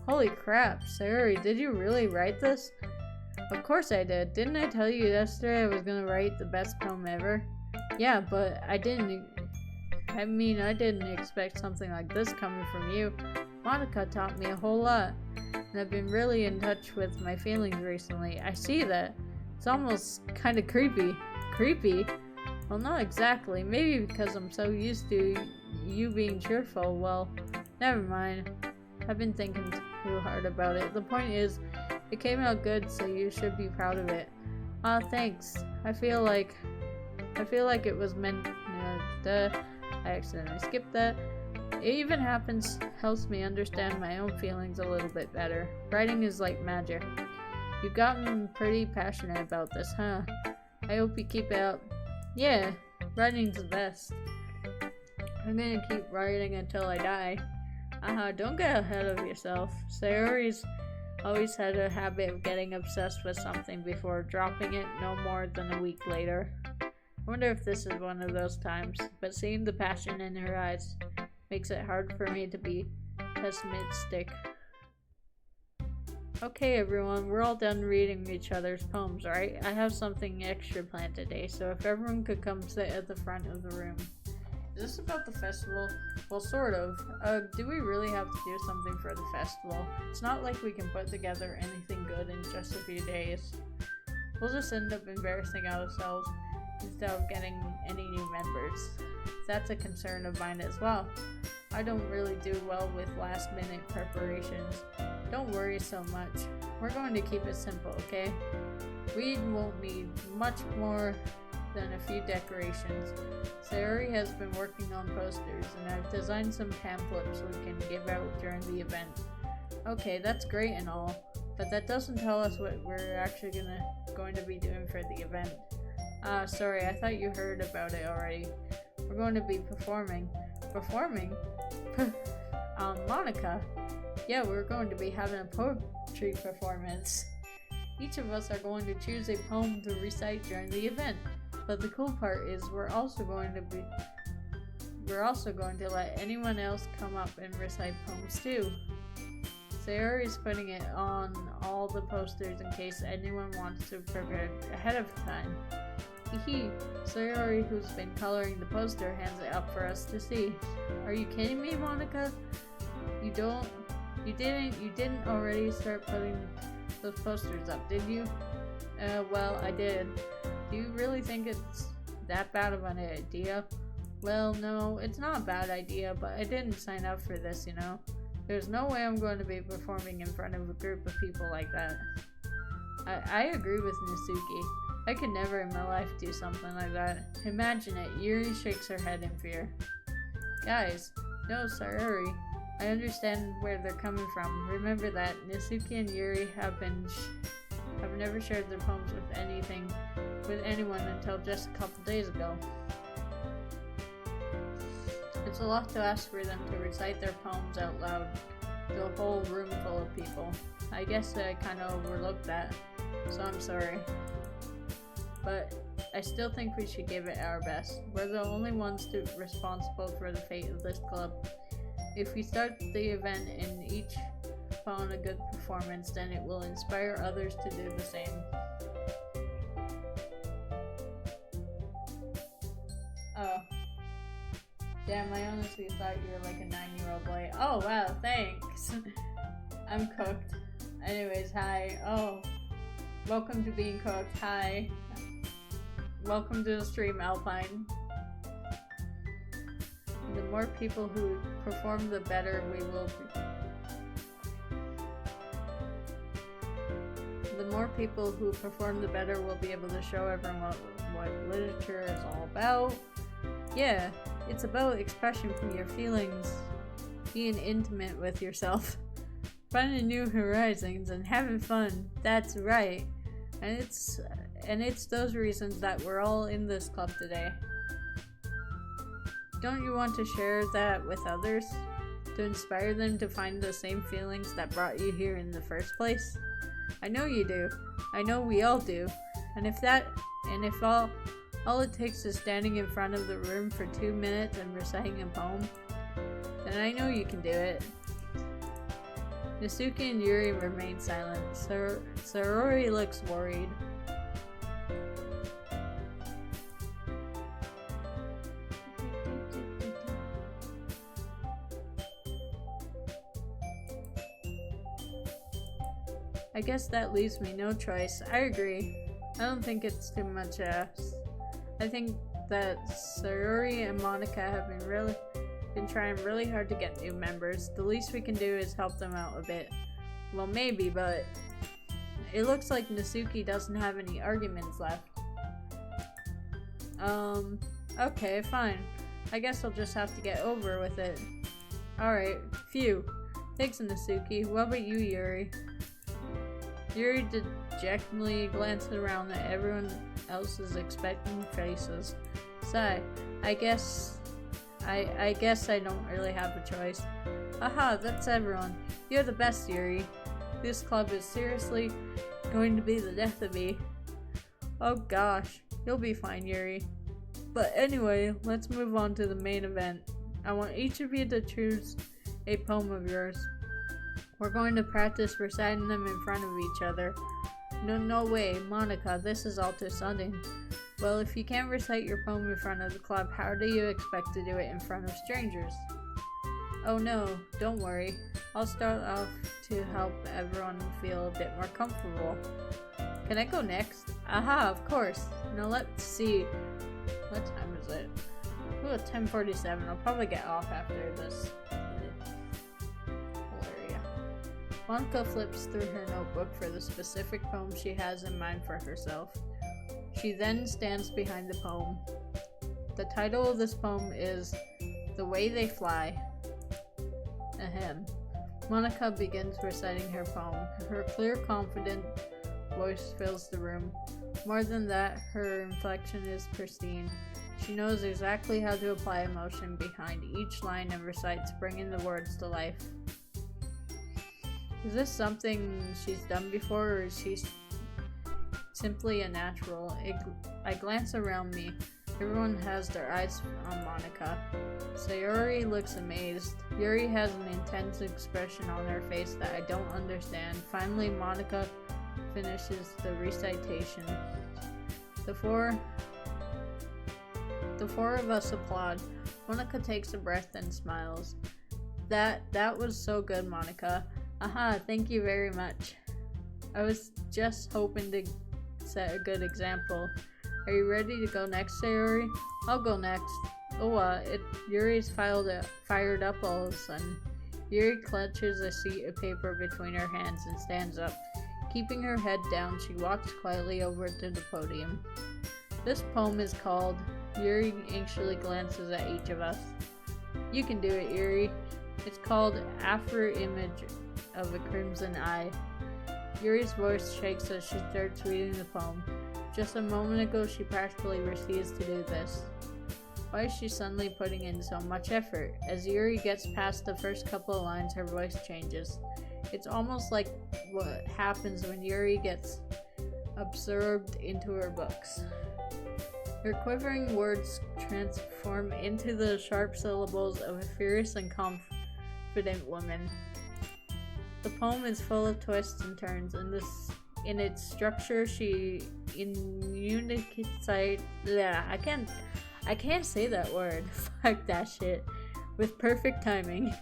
Holy crap, Sayori, did you really write this? Of course I did. Didn't I tell you yesterday I was gonna write the best poem ever? Yeah, but I didn't expect something like this coming from you. Monica taught me a whole lot, and I've been really in touch with my feelings recently. I see that. It's almost kind of creepy. Creepy? Well, not exactly. Maybe because I'm so used to you being cheerful. Well, never mind. I've been thinking too hard about it. The point is, it came out good, so you should be proud of it. Aw, thanks. I feel like it was meant. I accidentally skipped that. It even helps me understand my own feelings a little bit better. Writing is like magic. You've gotten pretty passionate about this, huh? I hope you keep it up. Yeah, writing's the best. I'm gonna keep writing until I die. Don't get ahead of yourself. Sayori's always had a habit of getting obsessed with something before dropping it no more than a week later. I wonder if this is one of those times, but seeing the passion in her eyes makes it hard for me to be pessimistic. Okay everyone, we're all done reading each other's poems, right? I have something extra planned today, so if everyone could come sit at the front of the room. Is this about the festival? Well, sort of. Do we really have to do something for the festival? It's not like we can put together anything good in just a few days. We'll just end up embarrassing ourselves instead of getting any new members. That's a concern of mine as well. I don't really do well with last-minute preparations. Don't worry so much. We're going to keep it simple, okay? We won't need much more than a few decorations. Sayori has been working on posters, and I've designed some pamphlets we can give out during the event. Okay, that's great and all, but that doesn't tell us what we're actually going to be doing for the event. Sorry, I thought you heard about it already. We're going to be performing. Performing? Monica. Yeah, we're going to be having a poetry performance. Each of us are going to choose a poem to recite during the event. But the cool part is we're also going to let anyone else come up and recite poems too. Sayori's putting it on all the posters in case anyone wants to prepare ahead of time. Hee. Sayori, who's been coloring the poster, hands it up for us to see. Are you kidding me, Monica? You didn't already start putting those posters up, did you? Well, I did. Do you really think it's that bad of an idea? Well, no, it's not a bad idea, but I didn't sign up for this, you know? There's no way I'm going to be performing in front of a group of people like that. I agree with Nisuki. I could never in my life do something like that. Imagine it. Yuri shakes her head in fear. Guys, no, Sayori. I understand where they're coming from. Remember that Nisuki and Yuri have never shared their poems with anyone until just a couple days ago. It's a lot to ask for them to recite their poems out loud to a whole room full of people. I guess I kind of overlooked that, so I'm sorry. But I still think we should give it our best. We're the only ones responsible for the fate of this club. If we start the event and each put on a good performance, then it will inspire others to do the same. Oh. Damn, I honestly thought you were like a 9-year-old boy. Oh wow, thanks. I'm cooked. Anyways, hi. Oh. Welcome to being cooked. Hi. Welcome to the stream, Alpine. The more people who perform, the better we will be. The more people who perform, the better we'll be able to show everyone what literature is all about. Yeah, it's about expression from your feelings, being intimate with yourself, finding new horizons, and having fun. That's right. And it's those reasons that we're all in this club today. Don't you want to share that with others? To inspire them to find the same feelings that brought you here in the first place? I know you do. I know we all do. And if all it takes is standing in front of the room for 2 minutes and reciting a poem, then I know you can do it. Nisuki and Yuri remain silent. Sayori looks worried. I guess that leaves me no choice. I agree. I don't think it's too much asked. I think that Sayori and Monica have been trying really hard to get new members. The least we can do is help them out a bit. Well, maybe, but it looks like Nisuki doesn't have any arguments left. Okay, fine. I guess I'll just have to get over with it. Alright, phew. Thanks, Nisuki. What about you, Yuri? Yuri dejectedly glanced around at everyone else's expectant faces. Sigh. I guess I don't really have a choice. Aha, that's everyone. You're the best, Yuri. This club is seriously going to be the death of me. Oh gosh, you'll be fine, Yuri. But anyway, let's move on to the main event. I want each of you to choose a poem of yours. We're going to practice reciting them in front of each other. No way, Monica, this is all too sudden. Well, if you can't recite your poem in front of the club, how do you expect to do it in front of strangers? Oh no, don't worry. I'll start off to help everyone feel a bit more comfortable. Can I go next? Aha, of course. Now let's see. What time is it? Ooh, it's 10:47. I'll probably get off after this. Monica flips through her notebook for the specific poem she has in mind for herself. She then stands behind the poem. The title of this poem is The Way They Fly. Ahem. Monica begins reciting her poem. Her clear, confident voice fills the room. More than that, her inflection is pristine. She knows exactly how to apply emotion behind each line and recites, bringing the words to life. Is this something she's done before, or is she simply a natural? I glance around me. Everyone has their eyes on Monica. Sayori looks amazed. Yuri has an intense expression on her face that I don't understand. Finally, Monica finishes the recitation. The four of us applaud. Monica takes a breath and smiles. That was so good, Monica. Aha, thank you very much. I was just hoping to set a good example. Are you ready to go next, Sayori? I'll go next. Oh, Yuri's fired up all of a sudden. Yuri clutches a sheet of paper between her hands and stands up. Keeping her head down, she walks quietly over to the podium. This poem is called... Yuri anxiously glances at each of us. You can do it, Yuri. It's called After Image of a Crimson Eye. Yuri's voice shakes as she starts reading the poem. Just a moment ago, she practically refused to do this. Why is she suddenly putting in so much effort? As Yuri gets past the first couple of lines, her voice changes. It's almost like what happens when Yuri gets absorbed into her books. Her quivering words transform into the sharp syllables of a fierce and confident woman. The poem is full of twists and turns, and in its structure, she communicates. I can't say that word. Fuck that shit. With perfect timing.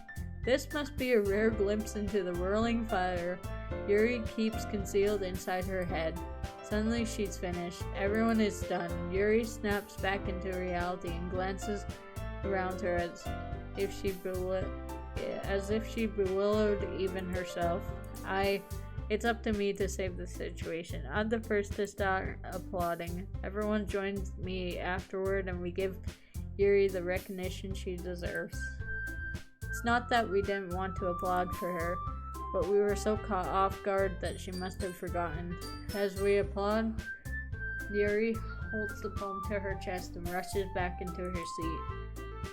This must be a rare glimpse into the whirling fire Yuri keeps concealed inside her head. Suddenly she's finished. Everyone is done. Yuri snaps back into reality and glances around her as if she bewildered even herself. It's up to me to save the situation. I'm the first to start applauding. Everyone joins me afterward and we give Yuri the recognition she deserves. It's not that we didn't want to applaud for her, but we were so caught off guard that she must have forgotten. As we applaud, Yuri holds the poem to her chest and rushes back into her seat.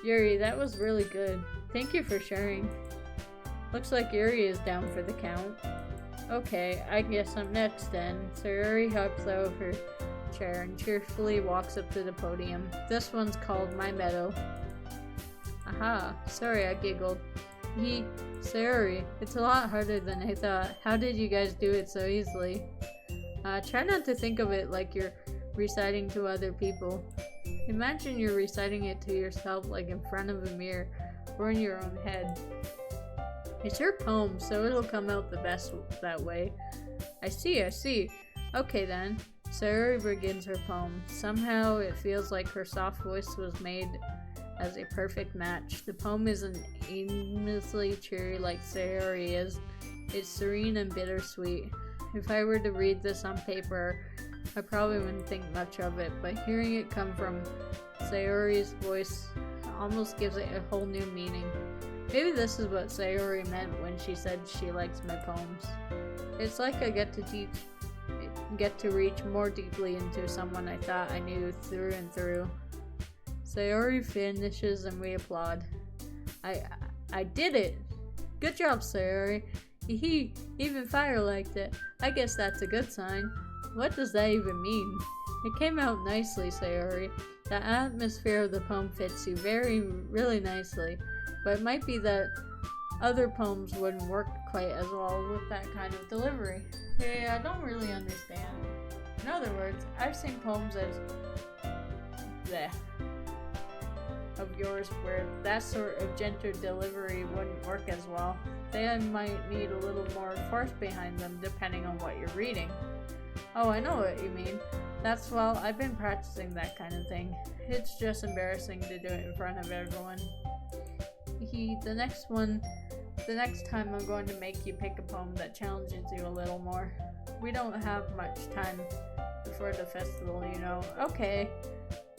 Yuri, that was really good. Thank you for sharing. Looks like Yuri is down for the count. Okay, I guess I'm next then. So Yuri hops out of her chair and cheerfully walks up to the podium. This one's called My Meadow. Aha, sorry I giggled. Sayori, it's a lot harder than I thought. How did you guys do it so easily? Try not to think of it like you're reciting to other people. Imagine you're reciting it to yourself like in front of a mirror or in your own head. It's your poem, so it'll come out the best that way. I see. Okay then. Sayori begins her poem. Somehow it feels like her soft voice was made as a perfect match. The poem isn't aimlessly cheery like Sayori is. It's serene and bittersweet. If I were to read this on paper, I probably wouldn't think much of it, but hearing it come from Sayori's voice almost gives it a whole new meaning. Maybe this is what Sayori meant when she said she likes my poems. It's like I get to reach more deeply into someone I thought I knew through and through. Sayori finishes and we applaud. I did it! Good job, Sayori. Even Fire liked it. I guess that's a good sign. What does that even mean? It came out nicely, Sayori. The atmosphere of the poem fits you really nicely. But it might be that other poems wouldn't work quite as well with that kind of delivery. Yeah, I don't really understand. In other words, I've seen poems of yours where that sort of gentle delivery wouldn't work as well. They might need a little more force behind them depending on what you're reading. Oh, I know what you mean. I've been practicing that kind of thing. It's just embarrassing to do it in front of everyone. The next time I'm going to make you pick a poem that challenges you a little more. We don't have much time before the festival, you know. Okay.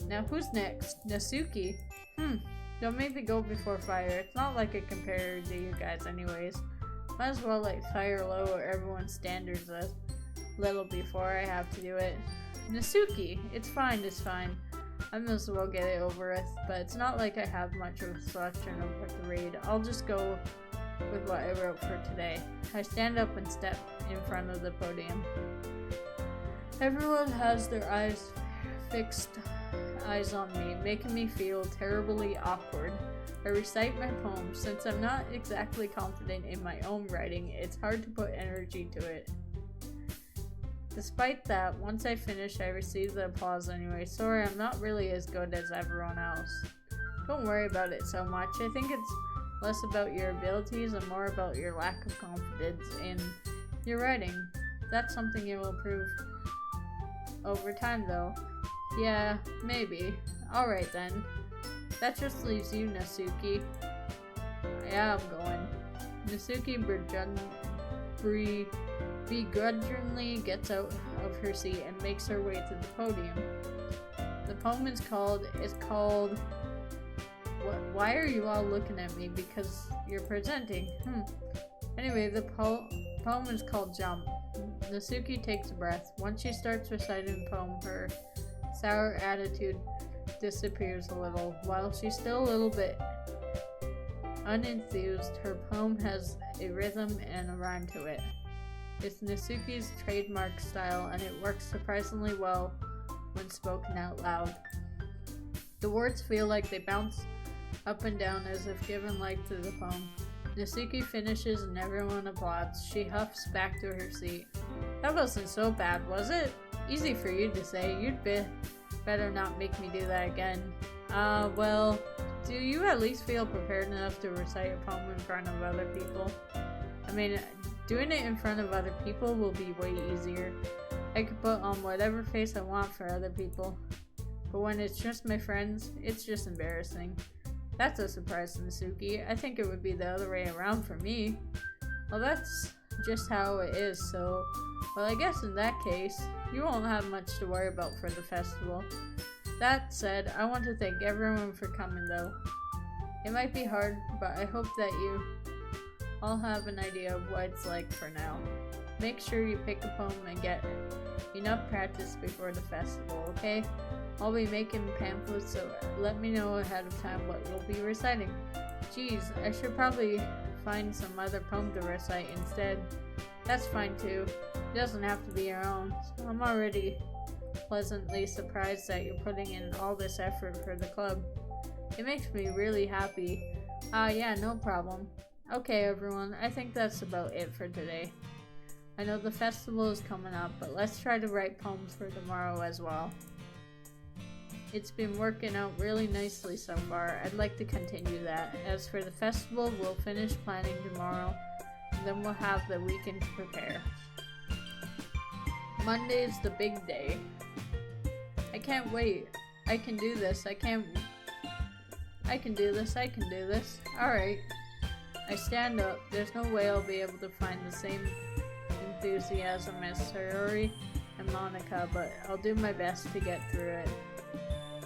Now who's next? Nasuki. Don't maybe go before Fire. It's not like a compare to you guys anyways. Might as well let Fire lower everyone's standards a little before I have to do it. Nasuki, it's fine. I might as well get it over with, but it's not like I have much of a selection of what to read. I'll just go with what I wrote for today. I stand up and step in front of the podium. Everyone has their eyes fixed eyes on me, making me feel terribly awkward. I recite my poem. Since I'm not exactly confident in my own writing, it's hard to put energy to it. Despite that, once I finish, I receive the applause anyway. Sorry, I'm not really as good as everyone else. Don't worry about it so much. I think it's less about your abilities and more about your lack of confidence in your writing. That's something you will improve over time, though. Yeah, maybe. Alright then. That just leaves you, Natsuki. Yeah, I'm going. Natsuki begrudgingly gets out of her seat and makes her way to the podium. The poem is called why are you all looking at me? Because you're presenting. Anyway, the poem is called Jump. Natsuki takes a breath. Once she starts reciting the poem, her sour attitude disappears a little. While she's still a little bit unenthused, her poem has a rhythm and a rhyme to it. It's Natsuki's trademark style, and it works surprisingly well when spoken out loud. The words feel like they bounce up and down as if given life to the poem. Natsuki finishes and everyone applauds. She huffs back to her seat. That wasn't so bad, was it? Easy for you to say. You'd better not make me do that again. Well, do you at least feel prepared enough to recite a poem in front of other people? I mean, doing it in front of other people will be way easier. I could put on whatever face I want for other people. But when it's just my friends, it's just embarrassing. That's a surprise, Natsuki. I think it would be the other way around for me. Well, that's just how it is, so... Well, I guess in that case, you won't have much to worry about for the festival. That said, I want to thank everyone for coming, though. It might be hard, but I hope that you all have an idea of what it's like for now. Make sure you pick a poem and get enough practice before the festival, okay? I'll be making pamphlets, so let me know ahead of time what you'll be reciting. Geez, I should probably find some other poem to recite instead. That's fine too. It doesn't have to be your own. So I'm already pleasantly surprised that you're putting in all this effort for the club. It makes me really happy. Yeah, no problem. Okay, everyone, I think that's about it for today. I know the festival is coming up, but let's try to write poems for tomorrow as well. It's been working out really nicely so far. I'd like to continue that. As for the festival, we'll finish planning tomorrow, and then we'll have the weekend to prepare. Monday is the big day. I can't wait. I can do this. I can do this. Alright. I stand up. There's no way I'll be able to find the same enthusiasm as Sayori and Monica, but I'll do my best to get through it.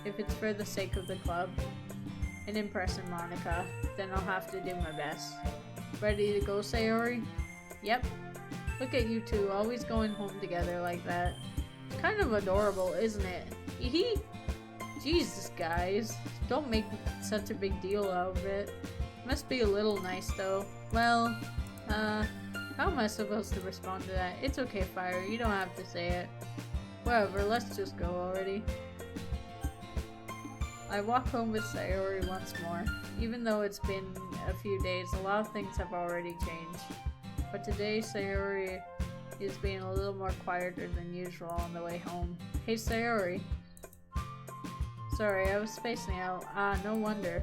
If it's for the sake of the club and impressing Monica, then I'll have to do my best. Ready to go, Sayori? Yep. Look at you two, always going home together like that. It's kind of adorable, isn't it? Hee. Jesus, guys. Don't make such a big deal out of it. Must be a little nice, though. Well, how am I supposed to respond to that? It's okay, Fire. You don't have to say it. Whatever, let's just go already. I walk home with Sayori once more. Even though it's been a few days, a lot of things have already changed. But today, Sayori is being a little more quieter than usual on the way home. Hey, Sayori. Sorry, I was spacing out. No wonder.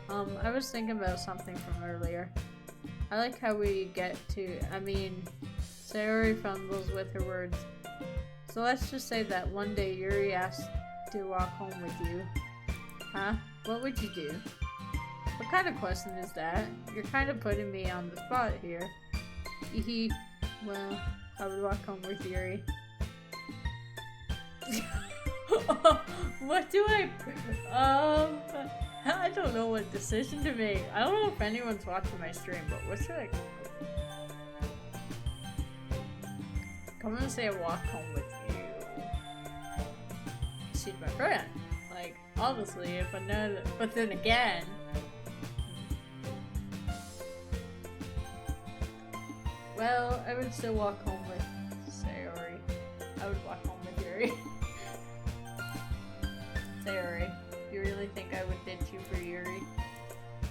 I was thinking about something from earlier. I like how we get to, Sayori fumbles with her words. So let's just say that one day Yuri asked to walk home with you. Huh? What would you do? What kind of question is that? You're kind of putting me on the spot here. Well, I would walk home with Yuri. What do I don't know what decision to make. I don't know if anyone's watching my stream, but what should I come and say I walk home with you? She's my friend. Like, obviously, if I know that, but then again, well, I would still walk home with Sayori. I would walk home with Yuri.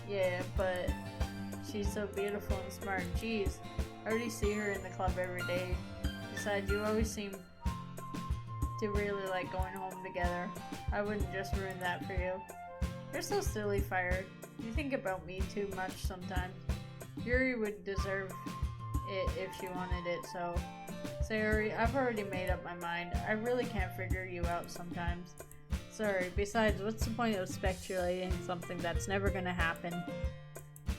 Yeah, but she's so beautiful and smart, and geez, I already see her in the club every day. Besides, you always seem to really like going home together. I wouldn't just ruin that for you. You're so silly, Fire. You think about me too much sometimes. Yuri would deserve it if she wanted it, so... Sayori, I've already made up my mind. I really can't figure you out sometimes. Sorry, besides, what's the point of speculating something that's never gonna happen?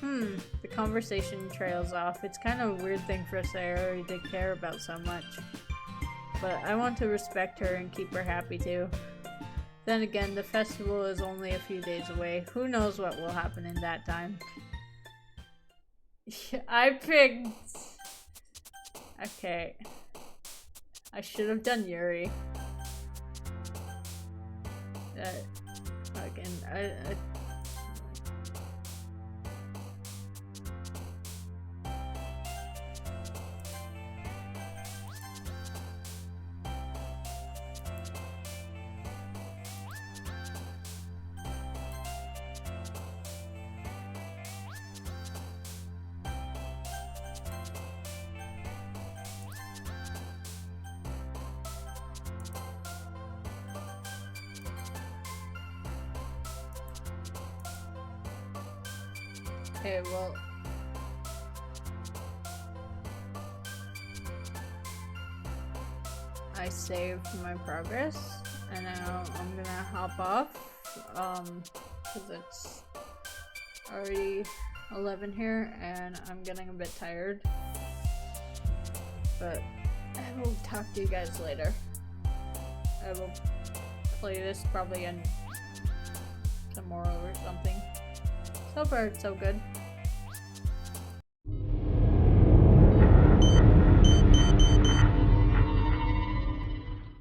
The conversation trails off. It's kind of a weird thing for Sayori to care about so much. But I want to respect her and keep her happy too. Then again, the festival is only a few days away. Who knows what will happen in that time? I picked... Okay. I should have done Yuri. Again, okay, well... I saved my progress, and now I'm gonna hop off, because it's already 11 here, and I'm getting a bit tired. But I will talk to you guys later. I will play this probably in tomorrow or something. So far, it's so good.